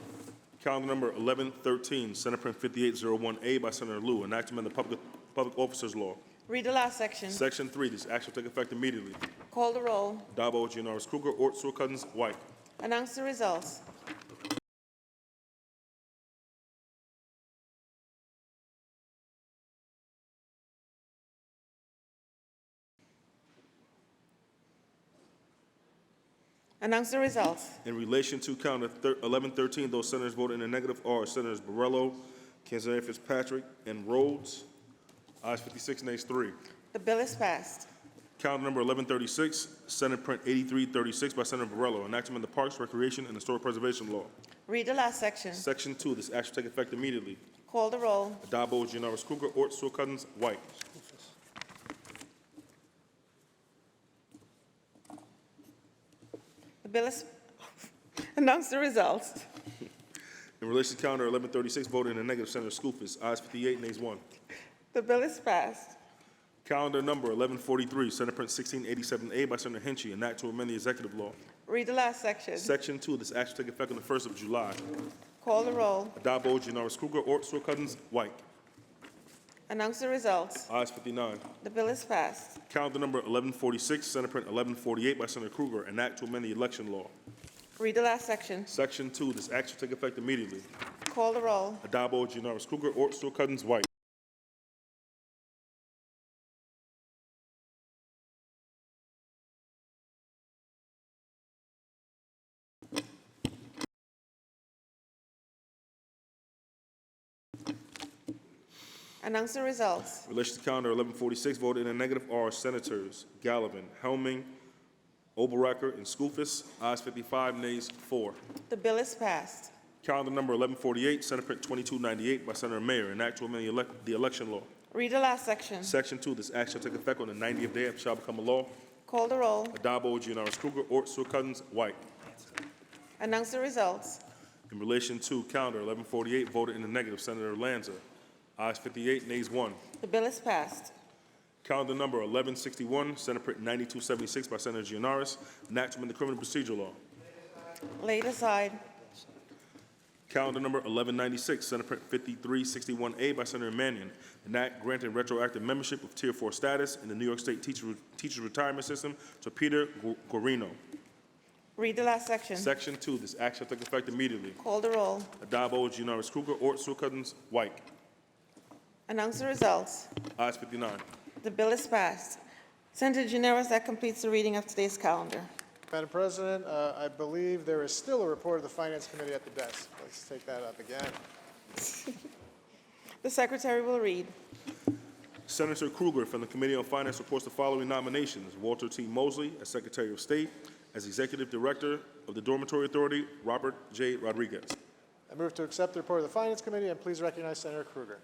Calendar number 1113, Senate Print 5801A by Senator Liu, an act to amend the Public Officers Law. Read the last section. Section 3, this act will take effect immediately. Call the roll. Addabbo, Janoris Kruger, Ort, Saul Cousins, White. Announce the results. Announce the results. In relation to calendar 1113, those senators voted in the negative are Senators Borrello, Kazari Fitzpatrick, and Rhodes. Ayes 56, nays 3. The bill is passed. Calendar number 1136, Senate Print 8336 by Senator Varela, enactment of the Parks, Recreation, and Historic Preservation Law. Read the last section. Section 2, this act shall take effect immediately. Call the roll. Addabbo, Giannaris Kruger, Ort, Sewell Cousins, White. The bill is... Announce the results. In relation to calendar 1136, voted in the negative, Senator Skoufis. Ayes 58, nays 1. The bill is passed. Calendar number 1143, Senate Print 1687A by Senator Hinchey, an act to amend the executive law. Read the last section. Section 2, this act shall take effect on the 1st of July. Call the roll. Addabbo, Giannaris Kruger, Ort, Sewell Cousins, White. Announce the results. Ayes 59. The bill is passed. Calendar number 1146, Senate Print 1148 by Senator Kruger, an act to amend the election law. Read the last section. Section 2, this act shall take effect immediately. Call the roll. Addabbo, Giannaris Kruger, Ort, Sewell Cousins, White. Announce the results. In relation to calendar 1146, voted in a negative are Senators Gallivan, Helming, Oberacker, and Skoufis. Ayes 55, nays 4. The bill is passed. Calendar number 1148, Senate Print 2298 by Senator Mayer, an act to amend the election law. Read the last section. Section 2, this act shall take effect on the 90th day and shall become a law. Call the roll. Addabbo, Giannaris Kruger, Ort, Sewell Cousins, White. Announce the results. In relation to calendar 1148, voted in the negative, Senator Lanza. Ayes 58, nays 1. The bill is passed. Calendar number 1161, Senate Print 9276 by Senator Giannaris, an act to amend the criminal procedure law. Laid aside. Calendar number 1196, Senate Print 5361A by Senator Mannion, an act granting retroactive membership of Tier 4 status in the New York State Teachers Retirement System to Peter Guarino. Read the last section. Section 2, this act shall take effect immediately. Call the roll. Addabbo, Giannaris Kruger, Ort, Sewell Cousins, White. Announce the results. Ayes 59. The bill is passed. Senator Giannaris, that completes the reading of today's calendar. Madam President, I believe there is still a report of the Finance Committee at the desk. Let's take that up again. The Secretary will read. Senator Kruger from the Committee on Finance reports the following nominations: Walter T. Mosley as Secretary of State, as Executive Director of the Dormitory Authority, Robert J. Rodriguez. I move to accept the report of the Finance Committee, and please recognize Senator Kruger.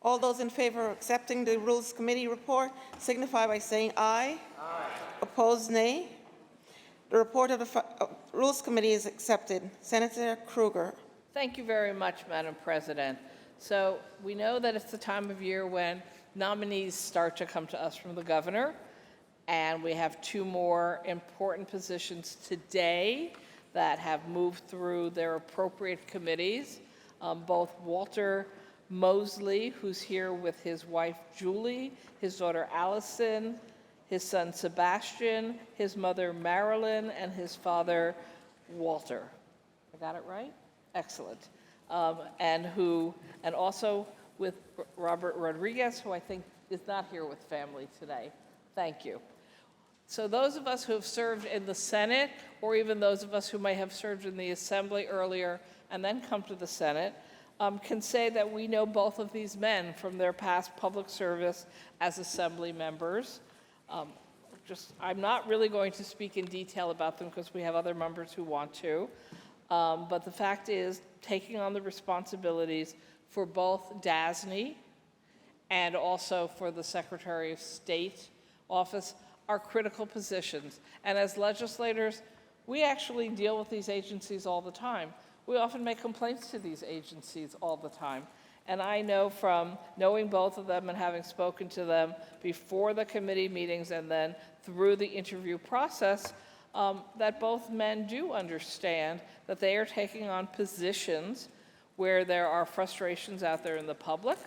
All those in favor of accepting the Rules Committee report signify by saying aye. Aye. Opposed, nay. The report of the Rules Committee is accepted. Senator Kruger. Thank you very much, Madam President. So we know that it's the time of year when nominees start to come to us from the governor, and we have two more important positions today that have moved through their appropriate committees. Both Walter Mosley, who's here with his wife Julie, his daughter Allison, his son Sebastian, his mother Marilyn, and his father Walter. I got it right? Excellent. And also with Robert Rodriguez, who I think is not here with family today. Thank you. So those of us who have served in the Senate, or even those of us who may have served in the Assembly earlier and then come to the Senate, can say that we know both of these men from their past public service as Assembly members. I'm not really going to speak in detail about them because we have other members who want to. But the fact is, taking on the responsibilities for both DASNY and also for the Secretary of State office are critical positions. And as legislators, we actually deal with these agencies all the time. We often make complaints to these agencies all the time. And I know from knowing both of them and having spoken to them before the committee meetings and then through the interview process, that both men do understand that they are taking on positions where there are frustrations out there in the public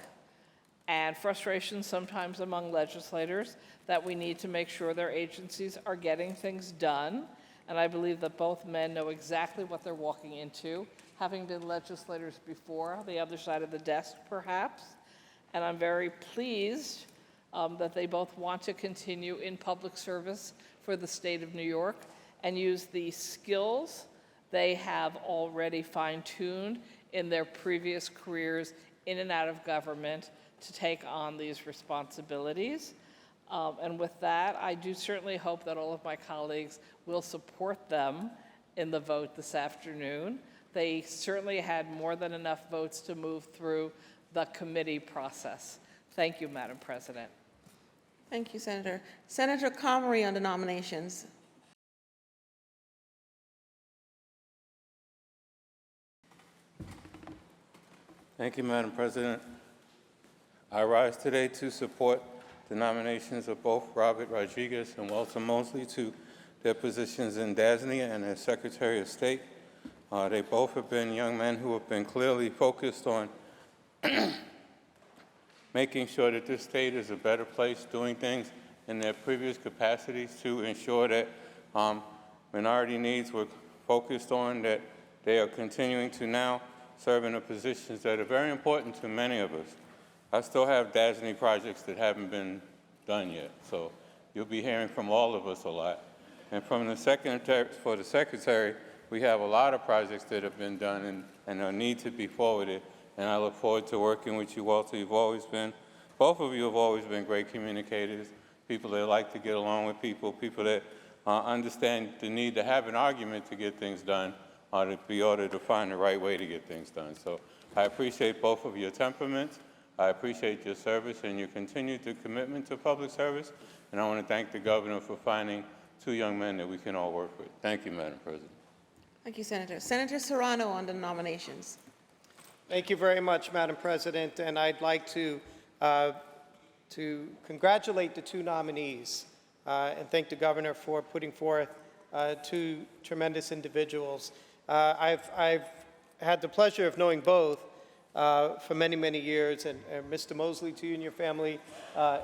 and frustrations sometimes among legislators that we need to make sure their agencies are getting things done. And I believe that both men know exactly what they're walking into, having been legislators before, the other side of the desk perhaps. And I'm very pleased that they both want to continue in public service for the state of New York and use the skills they have already fine-tuned in their previous careers in and out of government to take on these responsibilities. And with that, I do certainly hope that all of my colleagues will support them in the vote this afternoon. They certainly had more than enough votes to move through the committee process. Thank you, Madam President. Thank you, Senator. Senator Comrie on the nominations. Thank you, Madam President. I rise today to support the nominations of both Robert Rodriguez and Walter Mosley to their positions in DASNY and as Secretary of State. They both have been young men who have been clearly focused on making sure that this state is a better place, doing things in their previous capacities to ensure that minority needs were focused on, that they are continuing to now serve in the positions that are very important to many of us. I still have DASNY projects that haven't been done yet, so you'll be hearing from all of us a lot. And from the secretary, for the secretary, we have a lot of projects that have been done and need to be forwarded. And I look forward to working with you, Walter. Both of you have always been great communicators, people that like to get along with people, people that understand the need to have an argument to get things done, to be ordered to find the right way to get things done. So I appreciate both of your temperaments. I appreciate your service and your continued commitment to public service. And I want to thank the governor for finding two young men that we can all work with. Thank you, Madam President. Thank you, Senator. Senator Serrano on the nominations. Thank you very much, Madam President, and I'd like to congratulate the two nominees and thank the governor for putting forth two tremendous individuals. I've had the pleasure of knowing both for many, many years, and Mr. Mosley, to you and your family,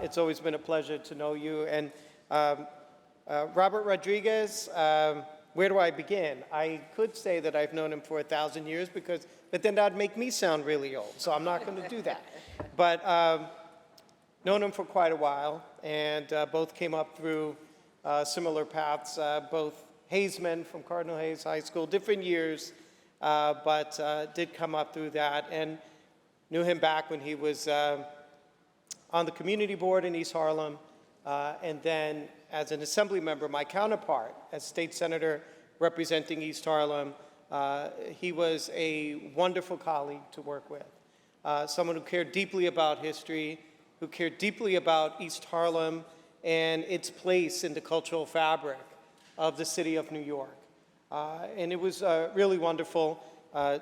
it's always been a pleasure to know you. And Robert Rodriguez, where do I begin? I could say that I've known him for 1,000 years, but then that'd make me sound really old, so I'm not going to do that. But known him for quite a while, and both came up through similar paths, both Hayesmen from Cardinal Hayes High School, different years, but did come up through that, and knew him back when he was on the community board in East Harlem, and then as an assembly member, my counterpart as state senator representing East Harlem. He was a wonderful colleague to work with, someone who cared deeply about history, who cared deeply about East Harlem and its place in the cultural fabric of the city of New York. And it was really wonderful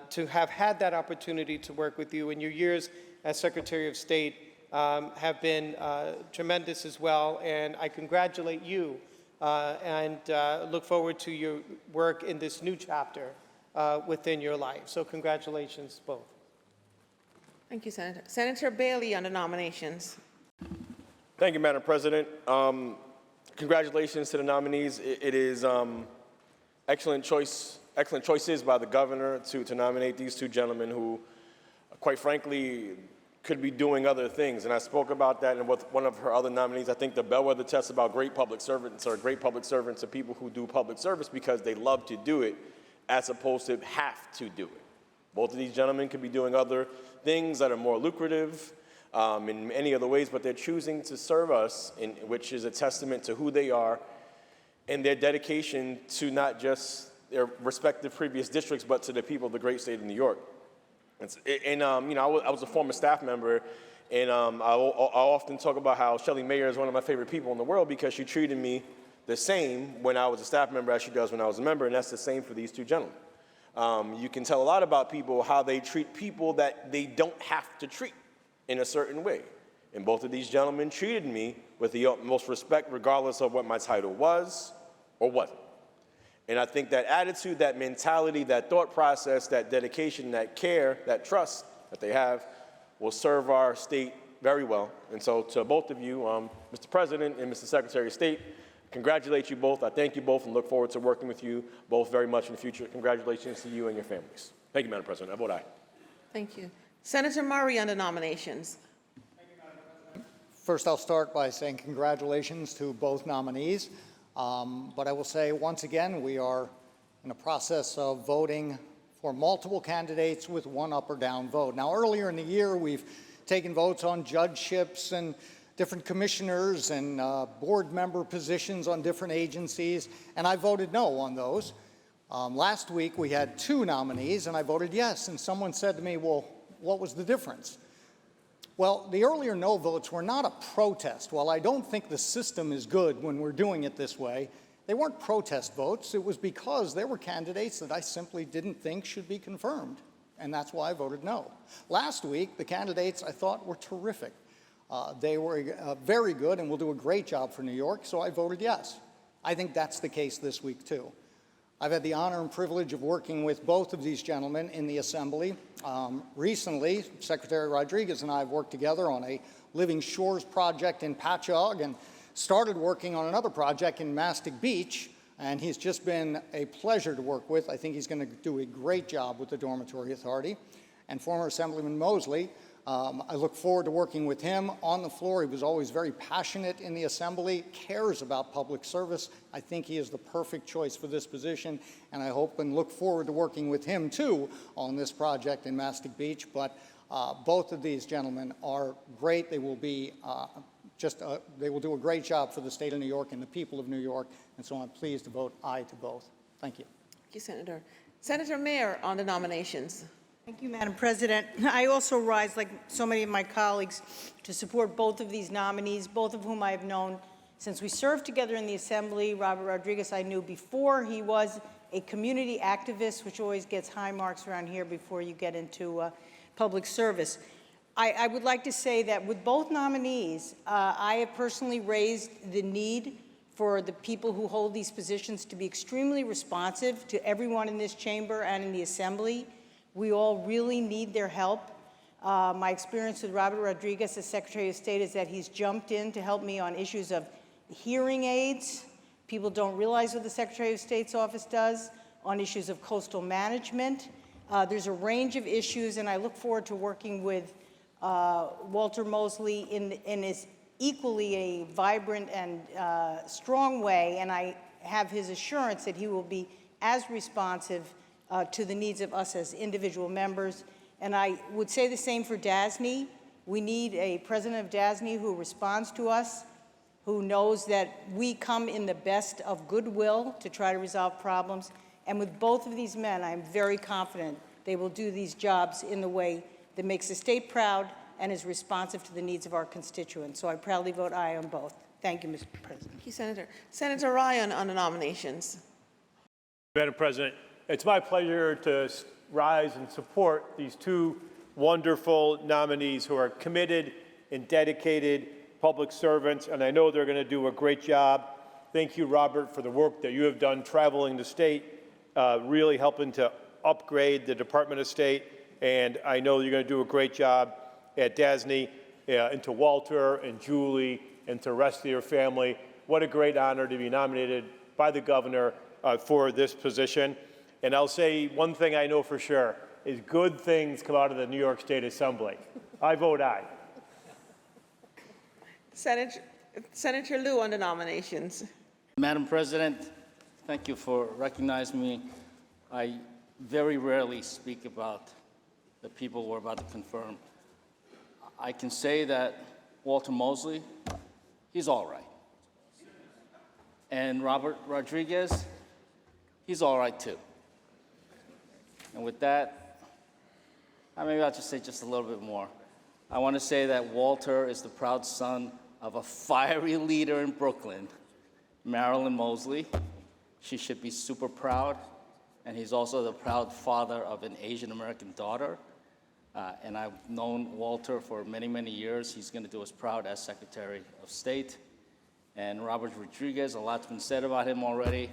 to have had that opportunity to work with you, and your years as Secretary of State have been tremendous as well, and I congratulate you and look forward to your work in this new chapter within your life. So congratulations both. Thank you, Senator. Senator Bailey on the nominations. Thank you, Madam President. Congratulations to the nominees. It is excellent choices by the governor to nominate these two gentlemen who, quite frankly, could be doing other things. And I spoke about that in one of her other nominees. I think the bellwether test about great public servants are people who do public service because they love to do it as opposed to have to do it. Both of these gentlemen could be doing other things that are more lucrative in many other ways, but they're choosing to serve us, which is a testament to who they are and their dedication to not just their respective previous districts, but to the people of the great state of New York. I was a former staff member, and I often talk about how Shelley Mayer is one of my favorite people in the world because she treated me the same when I was a staff member as she does when I was a member, and that's the same for these two gentlemen. You can tell a lot about people, how they treat people that they don't have to treat in a certain way. And both of these gentlemen treated me with the utmost respect, regardless of what my title was or wasn't. And I think that attitude, that mentality, that thought process, that dedication, that care, that trust that they have will serve our state very well. And so to both of you, Mr. President and Mr. Secretary of State, congratulate you both. I thank you both and look forward to working with you both very much in the future. Congratulations to you and your families. Thank you, Madam President. I vote aye. Thank you. Senator Murray on the nominations. First, I'll start by saying congratulations to both nominees. But I will say once again, we are in a process of voting for multiple candidates with one up or down vote. Now, earlier in the year, we've taken votes on judgeships and different commissioners and board member positions on different agencies, and I voted no on those. Last week, we had 2 nominees, and I voted yes, and someone said to me, well, what was the difference? Well, the earlier no votes were not a protest. While I don't think the system is good when we're doing it this way, they weren't protest votes. It was because there were candidates that I simply didn't think should be confirmed, and that's why I voted no. Last week, the candidates I thought were terrific. They were very good and will do a great job for New York, so I voted yes. I think that's the case this week, too. I've had the honor and privilege of working with both of these gentlemen in the Assembly. Recently, Secretary Rodriguez and I have worked together on a Living Shores project in Patchogue and started working on another project in Mastic Beach, and he's just been a pleasure to work with. I think he's going to do a great job with the Dormitory Authority. And former Assemblyman Mosley, I look forward to working with him on the floor. He was always very passionate in the Assembly, cares about public service. I think he is the perfect choice for this position, and I hope and look forward to working with him, too, on this project in Mastic Beach. But both of these gentlemen are great. They will be they will do a great job for the state of New York and the people of New York, and so I'm pleased to vote aye to both. Thank you. Thank you, Senator. Senator Mayer on the nominations. Thank you, Madam President. I also rise, like so many of my colleagues, to support both of these nominees, both of whom I have known since we served together in the Assembly. Robert Rodriguez I knew before he was a community activist, which always gets high marks around here before you get into public service. I would like to say that with both nominees, I have personally raised the need for the people who hold these positions to be extremely responsive to everyone in this chamber and in the Assembly. We all really need their help. My experience with Robert Rodriguez as Secretary of State is that he's jumped in to help me on issues of hearing aids. People don't realize what the Secretary of State's office does on issues of coastal management. There's a range of issues, and I look forward to working with Walter Mosley in his equally a vibrant and strong way, and I have his assurance that he will be as responsive to the needs of us as individual members. And I would say the same for DASNY. We need a president of DASNY who responds to us, who knows that we come in the best of goodwill to try to resolve problems. And with both of these men, I'm very confident they will do these jobs in the way that makes the state proud and is responsive to the needs of our constituents. So I proudly vote aye on both. Thank you, Mr. President. Thank you, Senator. Senator Ryan on the nominations. Madam President, it's my pleasure to rise and support these 2 wonderful nominees who are committed and dedicated public servants, and I know they're going to do a great job. Thank you, Robert, for the work that you have done traveling the state, really helping to upgrade the Department of State, and I know you're going to do a great job at DASNY, and to Walter and Julie and to the rest of your family. What a great honor to be nominated by the governor for this position. And I'll say one thing I know for sure, is good things come out of the New York State Assembly. I vote aye. Senator Lieu on the nominations. Madam President, thank you for recognizing me. I very rarely speak about the people we're about to confirm. I can say that Walter Mosley, he's all right. And Robert Rodriguez, he's all right too. And with that, maybe I'll just say just a little bit more. I want to say that Walter is the proud son of a fiery leader in Brooklyn, Marilyn Mosley. She should be super proud. And he's also the proud father of an Asian American daughter. And I've known Walter for many, many years. He's going to do us proud as Secretary of State. And Robert Rodriguez, a lot's been said about him already.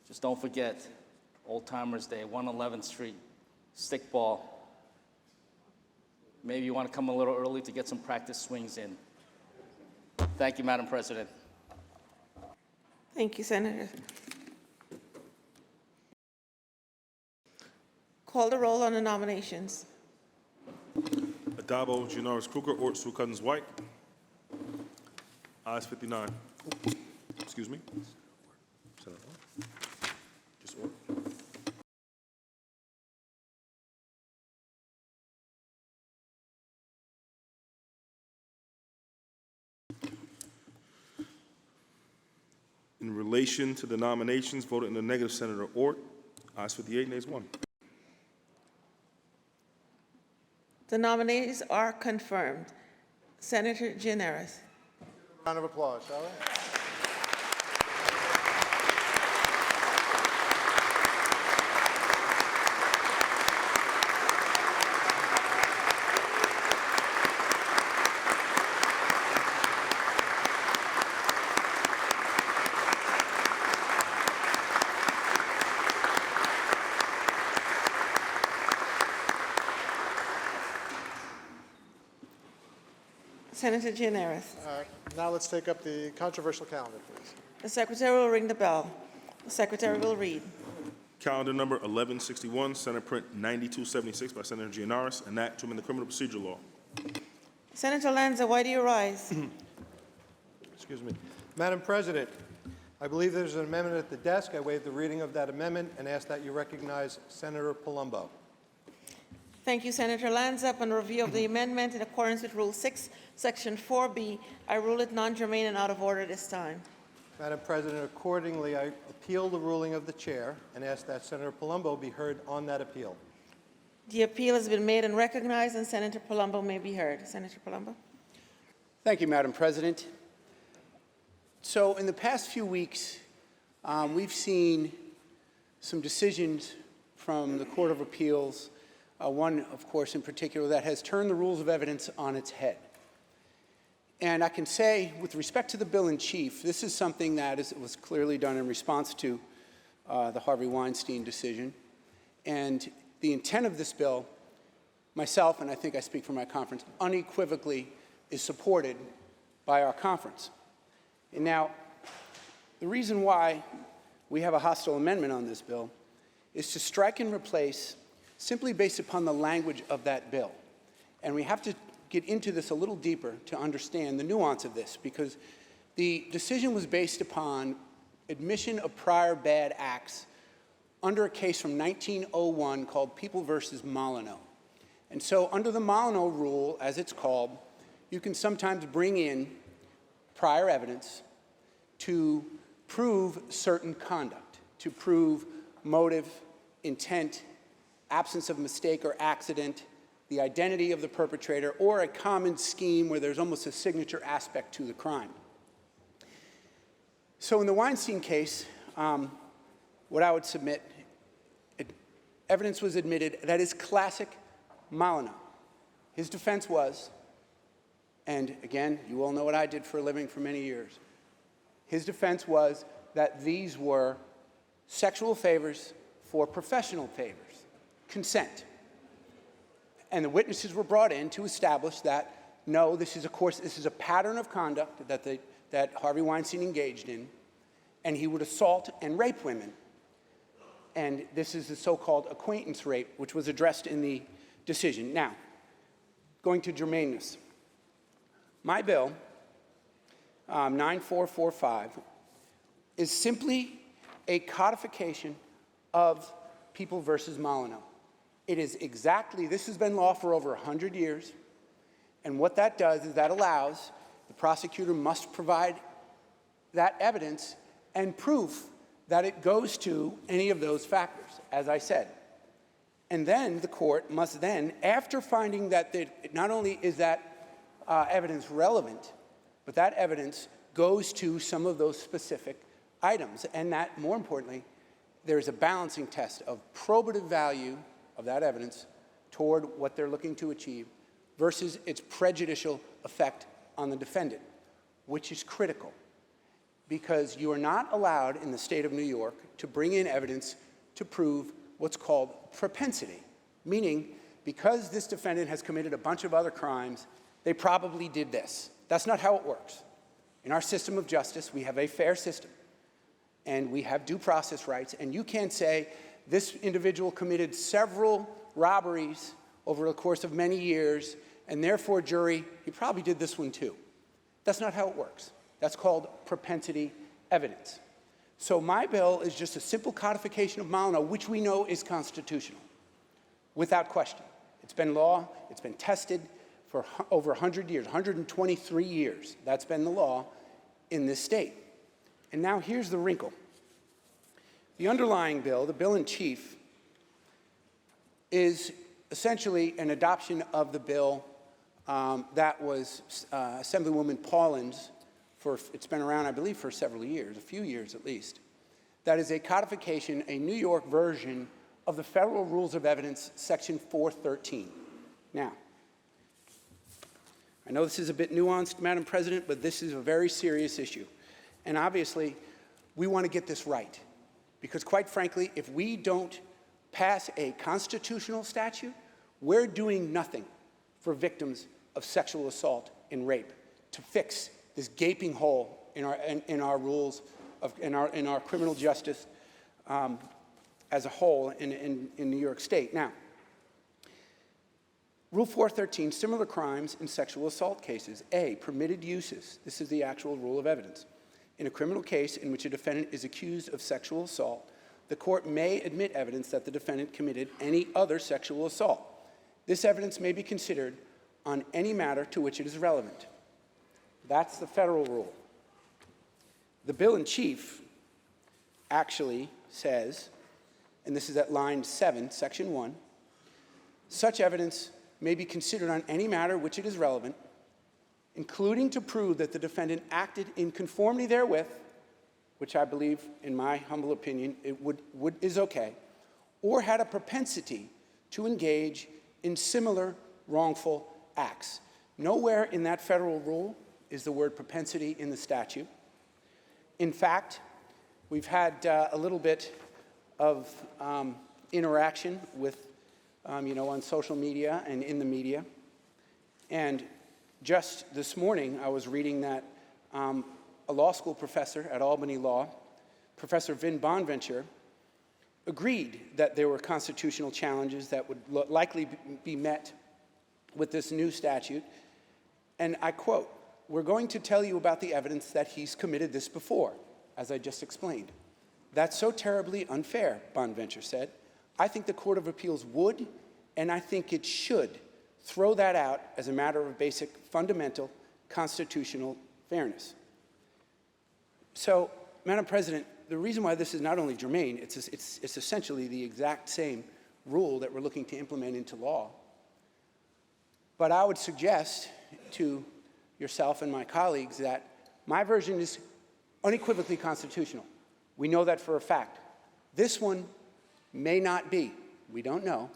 Just don't forget, Old Timers Day, 111th Street, stickball. Maybe you want to come a little early to get some practice swings in. Thank you, Madam President. Thank you, Senator. Call the roll on the nominations. Adabo, Janoris Kruger, Ort, Sue Cousins White. Ayes 59. Excuse me. Just Ort. In relation to the nominations, voted in the negative, Senator Ort. Ayes 58, nays 1. The nominees are confirmed. Senator Gianaris. Round of applause, shall we? Senator Gianaris. Now let's take up the controversial calendar, please. The Secretary will ring the bell. The Secretary will read. Calendar number 1161, Senate Print 9276 by Senator Gianaris, an act to amend the criminal procedure law. Senator Lanza, why do you rise? Excuse me. Madam President, I believe there's an amendment at the desk. I waive the reading of that amendment and ask that you recognize Senator Palumbo. Thank you, Senator Lanza. Upon review of the amendment in accordance with Rule 6, Section 4B, I rule it non-germane and out of order this time. Madam President, accordingly, I appeal the ruling of the chair and ask that Senator Palumbo be heard on that appeal. The appeal has been made and recognized, and Senator Palumbo may be heard. Senator Palumbo. Thank you, Madam President. So in the past few weeks, we've seen some decisions from the Court of Appeals, one, of course, in particular, that has turned the rules of evidence on its head. And I can say, with respect to the bill in chief, this is something that was clearly done in response to the Harvey Weinstein decision. And the intent of this bill, myself, and I think I speak for my conference, unequivocally is supported by our conference. And now, the reason why we have a hostile amendment on this bill is to strike and replace simply based upon the language of that bill. And we have to get into this a little deeper to understand the nuance of this, because the decision was based upon admission of prior bad acts under a case from 1901 called People versus Molyneux. And so under the Molyneux rule, as it's called, you can sometimes bring in prior evidence to prove certain conduct, to prove motive, intent, absence of mistake or accident, the identity of the perpetrator, or a common scheme where there's almost a signature aspect to the crime. So in the Weinstein case, what I would submit, evidence was admitted that is classic Molyneux. His defense was, and again, you all know what I did for a living for many years, his defense was that these were sexual favors for professional favors. Consent. And the witnesses were brought in to establish that, no, this is a pattern of conduct that Harvey Weinstein engaged in, and he would assault and rape women. And this is the so-called acquaintance rape, which was addressed in the decision. Now, going to germaneness. My bill, 9445, is simply a codification of People versus Molyneux. It is exactly, this has been law for over 100 years, and what that does is that allows the prosecutor must provide that evidence and proof that it goes to any of those factors, as I said. And then the court must then, after finding that not only is that evidence relevant, but that evidence goes to some of those specific items, and that, more importantly, there's a balancing test of probative value of that evidence toward what they're looking to achieve versus its prejudicial effect on the defendant, which is critical because you are not allowed in the state of New York to bring in evidence to prove what's called propensity, meaning because this defendant has committed a bunch of other crimes, they probably did this. That's not how it works. In our system of justice, we have a fair system, and we have due process rights, and you can't say this individual committed several robberies over the course of many years, and therefore, jury, he probably did this one too. That's not how it works. That's called propensity evidence. So my bill is just a simple codification of Molyneux, which we know is constitutional, without question. It's been law, it's been tested for over 100 years, 123 years. That's been the law in this state. And now here's the wrinkle. The underlying bill, the bill in chief, is essentially an adoption of the bill that was Assemblywoman Paulin's it's been around, I believe, for several years, a few years at least. That is a codification, a New York version of the Federal Rules of Evidence, Section 413. Now, I know this is a bit nuanced, Madam President, but this is a very serious issue. And obviously, we want to get this right. Because quite frankly, if we don't pass a constitutional statute, we're doing nothing for victims of sexual assault and rape to fix this gaping hole in our rules, in our criminal justice as a whole in New York State. Now, Rule 413, similar crimes in sexual assault cases. A, permitted uses. This is the actual rule of evidence. In a criminal case in which a defendant is accused of sexual assault, the court may admit evidence that the defendant committed any other sexual assault. This evidence may be considered on any matter to which it is relevant. That's the federal rule. The bill in chief actually says, and this is at line 7, section 1, such evidence may be considered on any matter which it is relevant, including to prove that the defendant acted in conformity therewith, which I believe, in my humble opinion, is okay, or had a propensity to engage in similar wrongful acts. Nowhere in that federal rule is the word propensity in the statute. In fact, we've had a little bit of interaction with on social media and in the media. And just this morning, I was reading that a law school professor at Albany Law, Professor Vin Bonventure, agreed that there were constitutional challenges that would likely be met with this new statute. And I quote, "We're going to tell you about the evidence that he's committed this before, as I just explained. That's so terribly unfair," Bonventure said. "I think the Court of Appeals would, and I think it should, throw that out as a matter of basic, fundamental constitutional fairness." So, Madam President, the reason why this is not only germane, it's essentially the exact same rule that we're looking to implement into law. But I would suggest to yourself and my colleagues that my version is unequivocally constitutional. We know that for a fact. This one may not be. We don't know.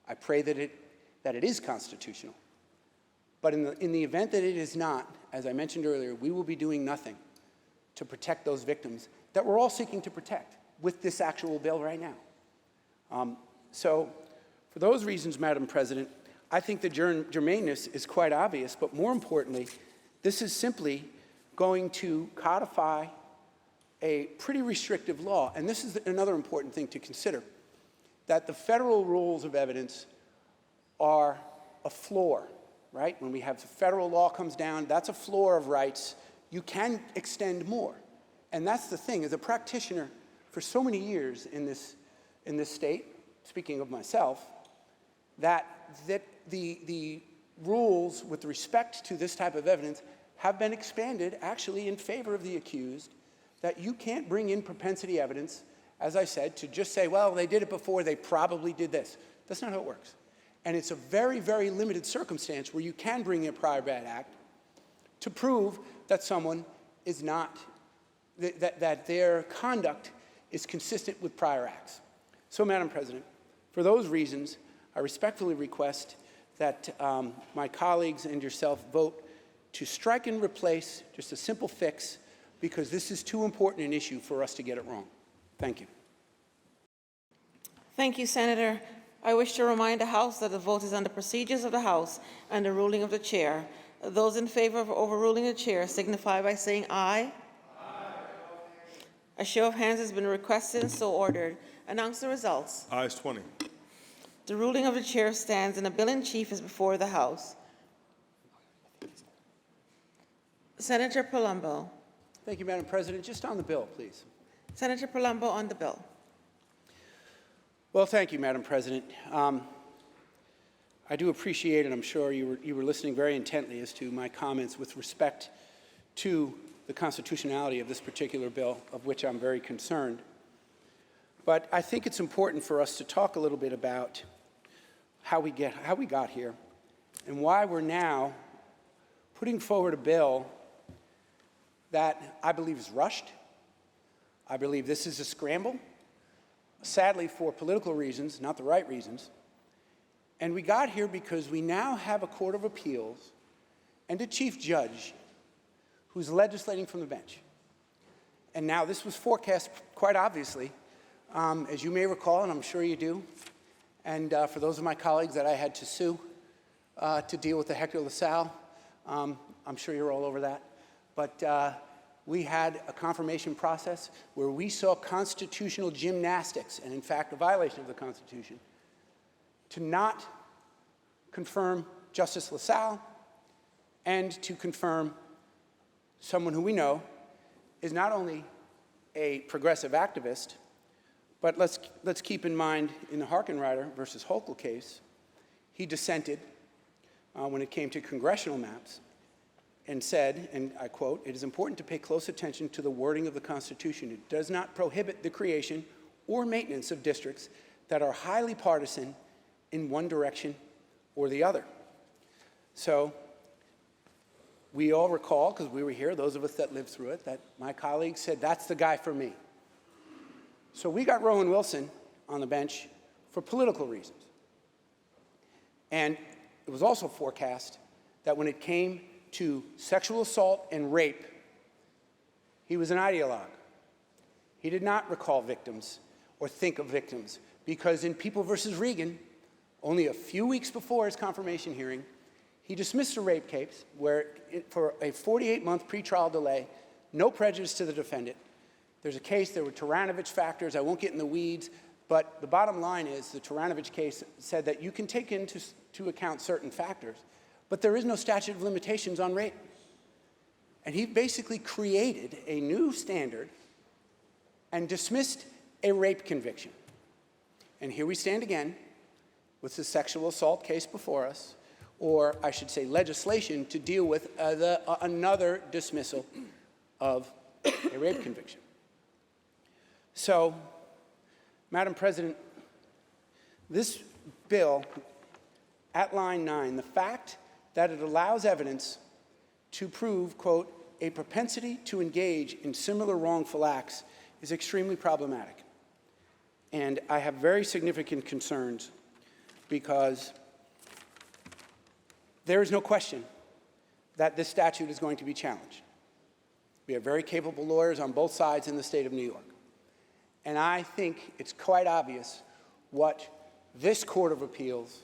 I pray that it is constitutional. But in the event that it is not, as I mentioned earlier, we will be doing nothing to protect those victims that we're all seeking to protect with this actual bill right now. So for those reasons, Madam President, I think the germaneness is quite obvious, but more importantly, this is simply going to codify a pretty restrictive law. And this is another important thing to consider, that the federal rules of evidence are a floor, right? When we have the federal law comes down, that's a floor of rights. You can extend more. And that's the thing, as a practitioner for so many years in this state, speaking of myself, that the rules with respect to this type of evidence have been expanded actually in favor of the accused, that you can't bring in propensity evidence, as I said, to just say, well, they did it before, they probably did this. That's not how it works. And it's a very, very limited circumstance where you can bring in a prior bad act to prove that someone is not, that their conduct is consistent with prior acts. So, Madam President, for those reasons, I respectfully request that my colleagues and yourself vote to strike and replace, just a simple fix, because this is too important an issue for us to get it wrong. Thank you. Thank you, Senator. I wish to remind the House that the vote is on the procedures of the House and the ruling of the chair. Those in favor of overruling the chair signify by saying aye. Aye. A show of hands has been requested and so ordered. Announce the results. Ayes 20. The ruling of the chair stands and the bill in chief is before the House. Senator Palumbo. Thank you, Madam President. Just on the bill, please. Senator Palumbo on the bill. Well, thank you, Madam President. I do appreciate, and I'm sure you were listening very intently as to my comments with respect to the constitutionality of this particular bill, of which I'm very concerned. But I think it's important for us to talk a little bit about how we got here and why we're now putting forward a bill that I believe is rushed. I believe this is a scramble, sadly for political reasons, not the right reasons. And we got here because we now have a Court of Appeals and a chief judge who's legislating from the bench. And now this was forecast quite obviously, as you may recall, and I'm sure you do, and for those of my colleagues that I had to sue to deal with the Hector LaSalle, I'm sure you're all over that. But we had a confirmation process where we saw constitutional gymnastics, and in fact a violation of the Constitution, to not confirm Justice LaSalle and to confirm someone who we know is not only a progressive activist, but let's keep in mind in the Harkenrider versus Hochul case, he dissented when it came to congressional maps and said, and I quote, "It is important to pay close attention to the wording of the Constitution. It does not prohibit the creation or maintenance of districts that are highly partisan in one direction or the other." So we all recall, because we were here, those of us that lived through it, that my colleagues said, that's the guy for me. So we got Rowan Wilson on the bench for political reasons. And it was also forecast that when it came to sexual assault and rape, he was an ideologue. He did not recall victims or think of victims, because in People versus Regan, only a few weeks before his confirmation hearing, he dismissed a rape case where, for a 48-month pretrial delay, no prejudice to the defendant. There's a case, there were Taranovich factors, I won't get in the weeds, but the bottom line is the Taranovich case said that you can take into account certain factors, but there is no statute of limitations on rape. And he basically created a new standard and dismissed a rape conviction. And here we stand again with the sexual assault case before us, or I should say legislation to deal with another dismissal of a rape conviction. So, Madam President, this bill, at line 9, the fact that it allows evidence to prove, quote, a propensity to engage in similar wrongful acts is extremely problematic. And I have very significant concerns because there is no question that this statute is going to be challenged. We have very capable lawyers on both sides in the state of New York. And I think it's quite obvious what this Court of Appeals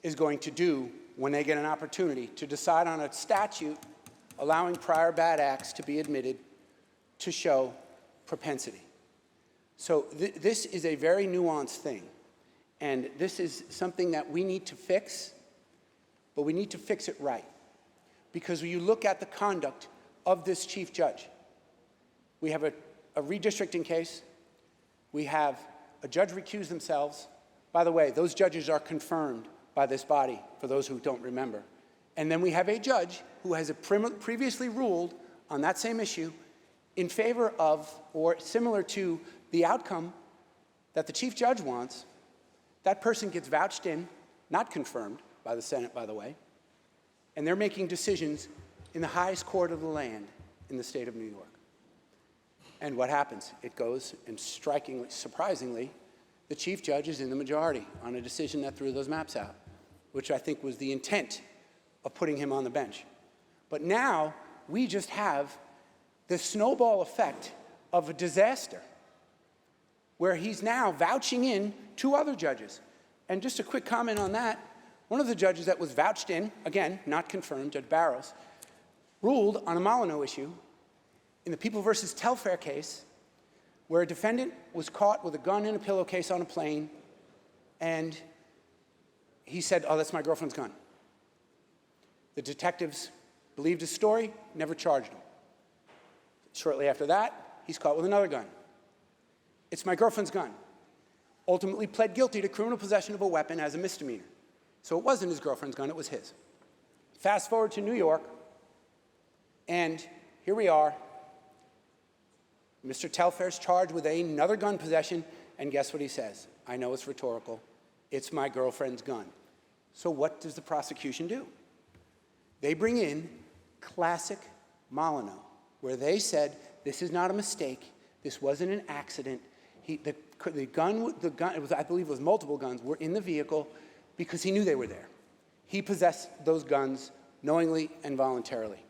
is going to do when they get an opportunity to decide on a statute allowing prior bad acts to be admitted to show propensity. So this is a very nuanced thing. And this is something that we need to fix, but we need to fix it right. Because when you look at the conduct of this chief judge, we have a redistricting case, we have a judge recuse themselves. By the way, those judges are confirmed by this body, for those who don't remember. And then we have a judge who has previously ruled on that same issue in favor of, or similar to, the outcome that the chief judge wants. That person gets vouched in, not confirmed by the Senate, by the way, and they're making decisions in the highest court of the land in the state of New York. And what happens? It goes, and strikingly, surprisingly, the chief judge is in the majority on a decision that threw those maps out, which I think was the intent of putting him on the bench. But now we just have the snowball effect of a disaster where he's now vouching in two other judges. And just a quick comment on that, one of the judges that was vouched in, again, not confirmed, Judge Barros, ruled on a Molyneux issue in the People versus Telfair case, where a defendant was caught with a gun in a pillowcase on a plane, and he said, "Oh, that's my girlfriend's gun." The detectives believed his story, never charged him. Shortly after that, he's caught with another gun. "It's my girlfriend's gun." Ultimately pled guilty to criminal possession of a weapon as a misdemeanor. So it wasn't his girlfriend's gun, it was his. Fast forward to New York, and here we are. Mr. Telfair's charged with another gun possession, and guess what he says? I know it's rhetorical. It's my girlfriend's gun. So what does the prosecution do? They bring in classic Molyneux, where they said, this is not a mistake. This wasn't an accident. The gun, it was, I believe it was multiple guns, were in the vehicle because he knew they were there. He possessed those guns knowingly and voluntarily.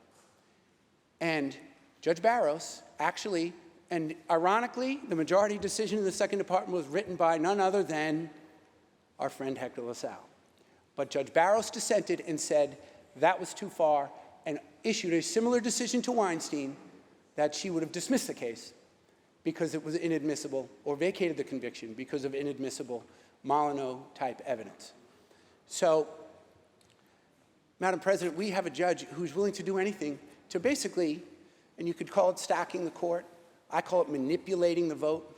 And Judge Barros actually, and ironically, the majority decision in the Second Department was written by none other than our friend Hector LaSalle. But Judge Barros dissented and said that was too far and issued a similar decision to Weinstein that she would have dismissed the case because it was inadmissible, or vacated the conviction because of inadmissible Molyneux-type evidence. So, Madam President, we have a judge who's willing to do anything to basically, and you could call it stacking the court, I call it manipulating the vote.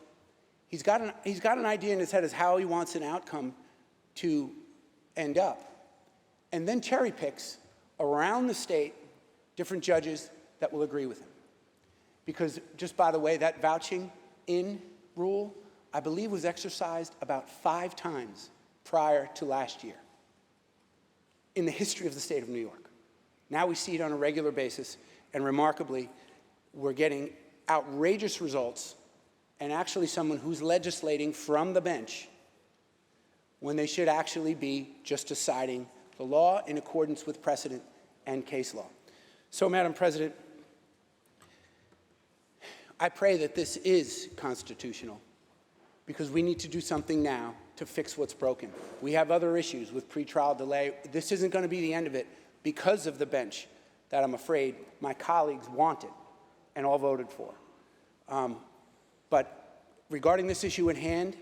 He's got an idea in his head as how he wants an outcome to end up, and then cherry picks around the state different judges that will agree with him. Because, just by the way, that vouching in rule, I believe, was exercised about 5 times prior to last year in the history of the state of New York. Now we see it on a regular basis, and remarkably, we're getting outrageous results, and actually someone who's legislating from the bench when they should actually be just deciding the law in accordance with precedent and case law. So, Madam President, I pray that this is constitutional because we need to do something now to fix what's broken. We have other issues with pretrial delay. This isn't going to be the end of it because of the bench that I'm afraid my colleagues wanted and all voted for. But regarding this issue at hand,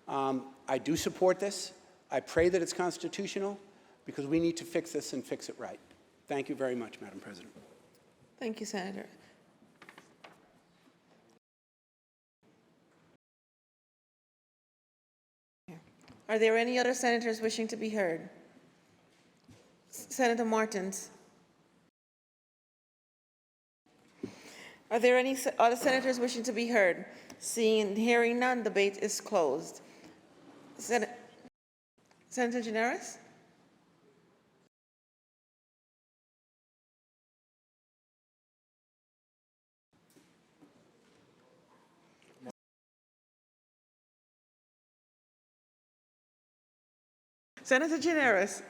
I do support this. I pray that it's constitutional because we need to fix this and fix it right. Thank you very much, Madam President. Thank you, Senator. Are there any other senators wishing to be heard? Senator Martins. Are there any other senators wishing to be heard? Seeing and hearing none, debate is closed. Senator Gineris? Senator Gineris.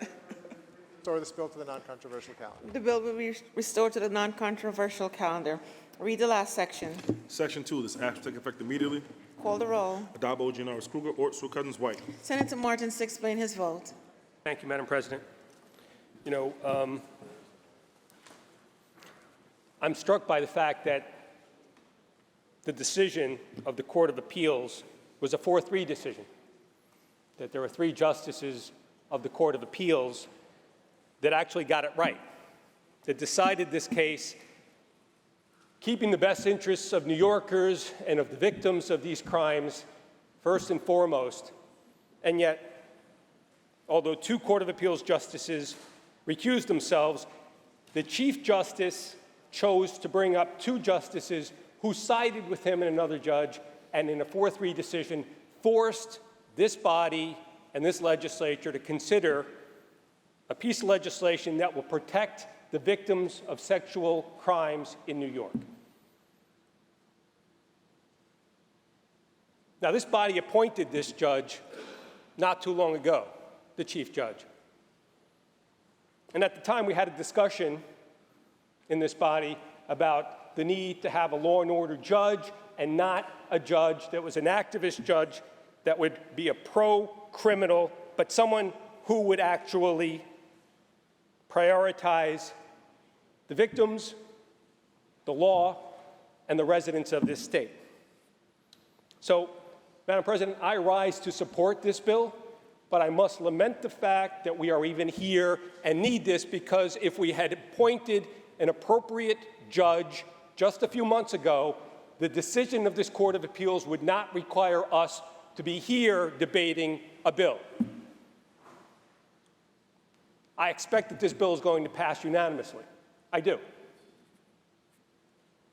Restore this bill to the non-controversial calendar. The bill will be restored to the non-controversial calendar. Read the last section. Section 2, this act will take effect immediately. Call the roll. Adabo, Gianaris Kruger, Ortsu, Cousins, White. Senator Martins to explain his vote. Thank you, Madam President. You know, I'm struck by the fact that the decision of the Court of Appeals was a 4-3 decision, that there were 3 justices of the Court of Appeals that actually got it right, that decided this case keeping the best interests of New Yorkers and of the victims of these crimes first and foremost. And yet, although 2 Court of Appeals justices recused themselves, the Chief Justice chose to bring up 2 justices who sided with him and another judge, and in a 4-3 decision forced this body and this legislature to consider a piece of legislation that will protect the victims of sexual crimes in New York. Now, this body appointed this judge not too long ago, the chief judge. And at the time, we had a discussion in this body about the need to have a law and order judge and not a judge that was an activist judge that would be a pro-criminal, but someone who would actually prioritize the victims, the law, and the residents of this state. So, Madam President, I rise to support this bill, but I must lament the fact that we are even here and need this, because if we had appointed an appropriate judge just a few months ago, the decision of this Court of Appeals would not require us to be here debating a bill. I expect that this bill is going to pass unanimously. I do.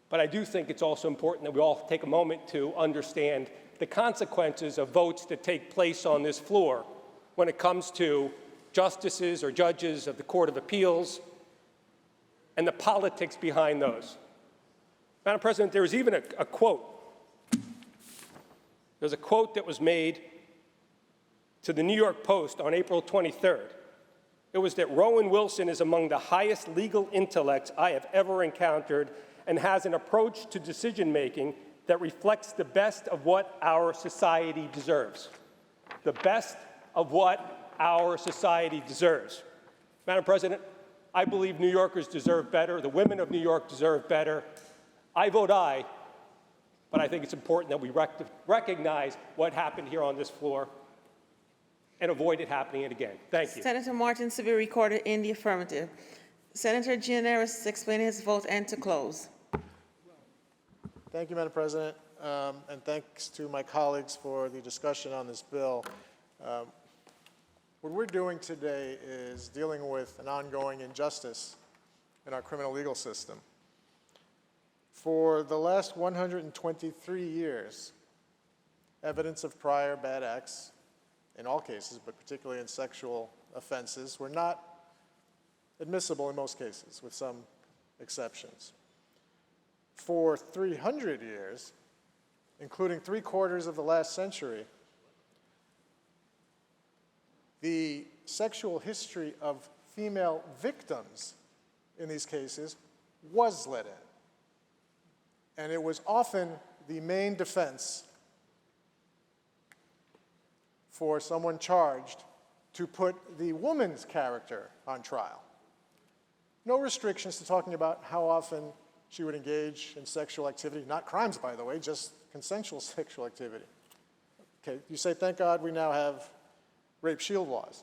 But I do think it's also important that we all take a moment to understand the consequences of votes that take place on this floor when it comes to justices or judges of the Court of Appeals and the politics behind those. Madam President, there was even a quote. There's a quote that was made to the New York Post on April 23rd. It was that Rowan Wilson is among the highest legal intellects I have ever encountered and has an approach to decision-making that reflects the best of what our society deserves. The best of what our society deserves. Madam President, I believe New Yorkers deserve better. The women of New York deserve better. I vote aye, but I think it's important that we recognize what happened here on this floor and avoid it happening again. Thank you. Senator Martins to be recorded in the affirmative. Senator Gianaris is explaining his vote and to close. Thank you, Madam President, and thanks to my colleagues for the discussion on this bill. What we're doing today is dealing with an ongoing injustice in our criminal legal system. For the last 123 years, evidence of prior bad acts, in all cases, but particularly in sexual offenses, were not admissible in most cases, with some exceptions. For 300 years, including 3/4 of the last century, the sexual history of female victims in these cases was let in. And it was often the main defense for someone charged to put the woman's character on trial. No restrictions to talking about how often she would engage in sexual activity, not crimes, by the way, just consensual sexual activity. Okay, you say, thank God we now have rape shield laws,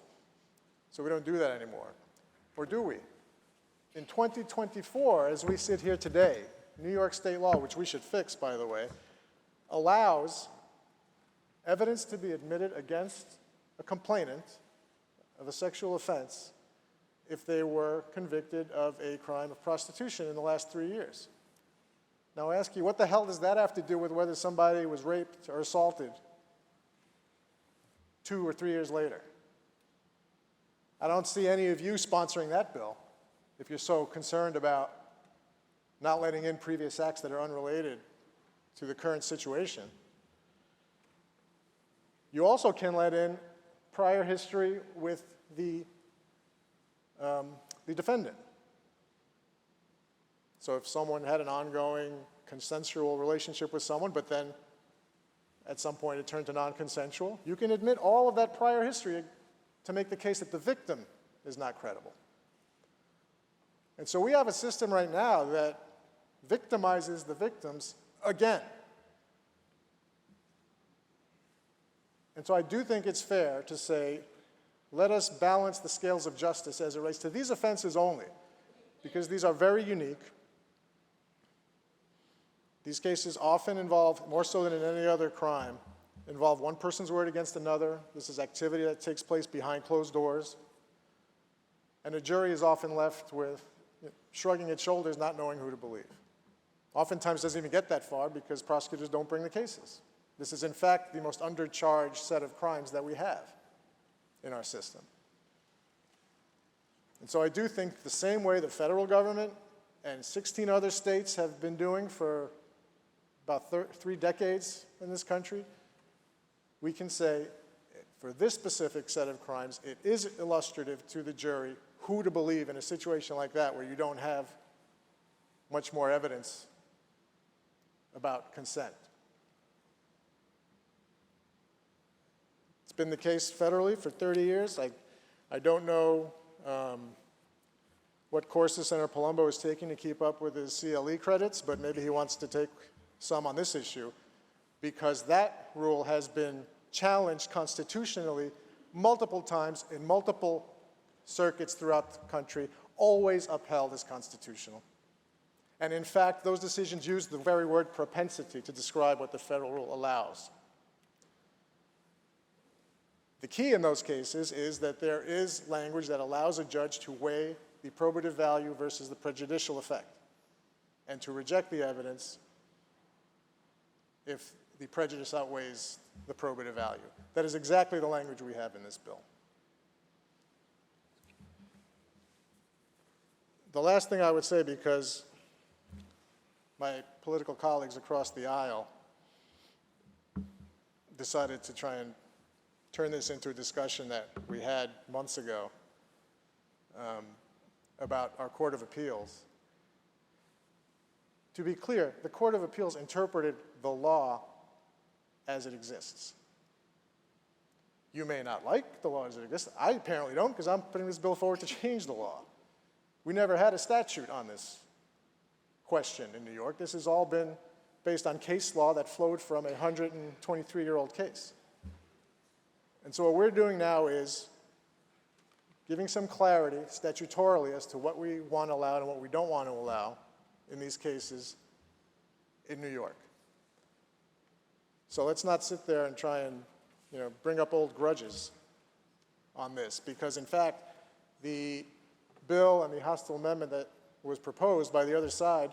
so we don't do that anymore. Or do we? In 2024, as we sit here today, New York state law, which we should fix, by the way, allows evidence to be admitted against a complainant of a sexual offense if they were convicted of a crime of prostitution in the last 3 years. Now I ask you, what the hell does that have to do with whether somebody was raped or assaulted 2 or 3 years later? I don't see any of you sponsoring that bill if you're so concerned about not letting in previous acts that are unrelated to the current situation. You also can let in prior history with the defendant. So if someone had an ongoing consensual relationship with someone, but then at some point it turned to non-consensual, you can admit all of that prior history to make the case that the victim is not credible. And so we have a system right now that victimizes the victims again. And so I do think it's fair to say, let us balance the scales of justice as it relates to these offenses only, because these are very unique. These cases often involve, more so than in any other crime, involve one person's word against another. This is activity that takes place behind closed doors. And a jury is often left with shrugging its shoulders, not knowing who to believe. Oftentimes doesn't even get that far because prosecutors don't bring the cases. This is, in fact, the most undercharged set of crimes that we have in our system. And so I do think the same way the federal government and 16 other states have been doing for about 3 decades in this country, we can say, for this specific set of crimes, it is illustrative to the jury who to believe in a situation like that where you don't have much more evidence about consent. It's been the case federally for 30 years. I don't know what courses Senator Palumbo is taking to keep up with his CLE credits, but maybe he wants to take some on this issue, because that rule has been challenged constitutionally multiple times in multiple circuits throughout the country, always upheld as constitutional. And in fact, those decisions use the very word propensity to describe what the federal rule allows. The key in those cases is that there is language that allows a judge to weigh the probative value versus the prejudicial effect. and to reject the evidence if the prejudice outweighs the probative value. That is exactly the language we have in this bill. The last thing I would say, because my political colleagues across the aisle decided to try and turn this into a discussion that we had months ago about our Court of Appeals. To be clear, the Court of Appeals interpreted the law as it exists. You may not like the law as it exists. I apparently don't, because I'm putting this bill forward to change the law. We never had a statute on this question in New York. This has all been based on case law that flowed from a 123-year-old case. And so what we're doing now is giving some clarity statutorily as to what we want to allow and what we don't want to allow in these cases in New York. So let's not sit there and try and bring up old grudges on this, because in fact, the bill and the hostile amendment that was proposed by the other side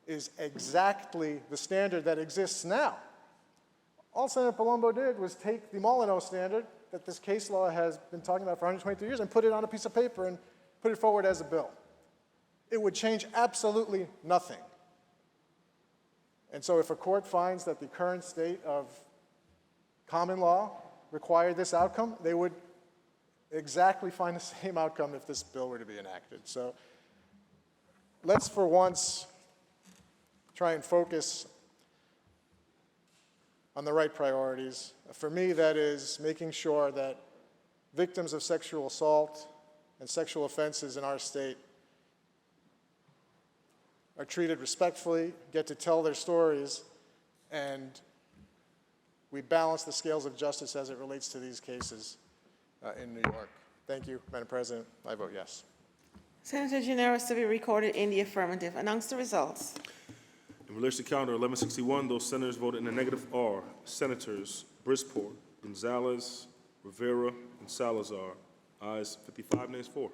is exactly the standard that exists now. All Senator Palumbo did was take the Molyneux standard that this case law has been talking about for 123 years and put it on a piece of paper and put it forward as a bill. It would change absolutely nothing. And so if a court finds that the current state of common law required this outcome, they would exactly find the same outcome if this bill were to be enacted. So let's for once try and focus on the right priorities. For me, that is making sure that victims of sexual assault and sexual offenses in our state are treated respectfully, get to tell their stories, and we balance the scales of justice as it relates to these cases in New York. Thank you, Madam President. I vote yes. Senator Gineris to be recorded in the affirmative. Announce the results. In relation to calendar 1161, those senators voted in the negative are Senators Brisport, Gonzalez, Rivera, and Salazar. Ayes 55, nays 4.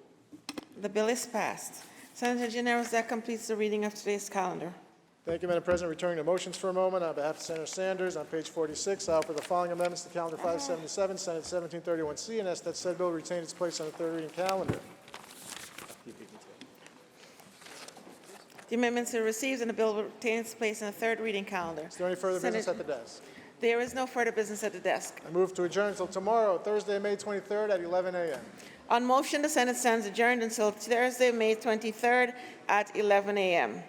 The bill is passed. Senator Gineris, that completes the reading of today's calendar. Thank you, Madam President. Returning to motions for a moment, on behalf of Senator Sanders, on page 46, I offer the following amendments to Calendar 577, Senate 1731C, and ask that said bill retain its place on the third reading calendar. The amendments are received and the bill will retain its place in the third reading calendar. Is there any further business at the desk? There is no further business at the desk. I move to adjourn until tomorrow, Thursday, May 23rd at 11 a.m. On motion, the Senate stands adjourned until Thursday, May 23rd at 11 a.m.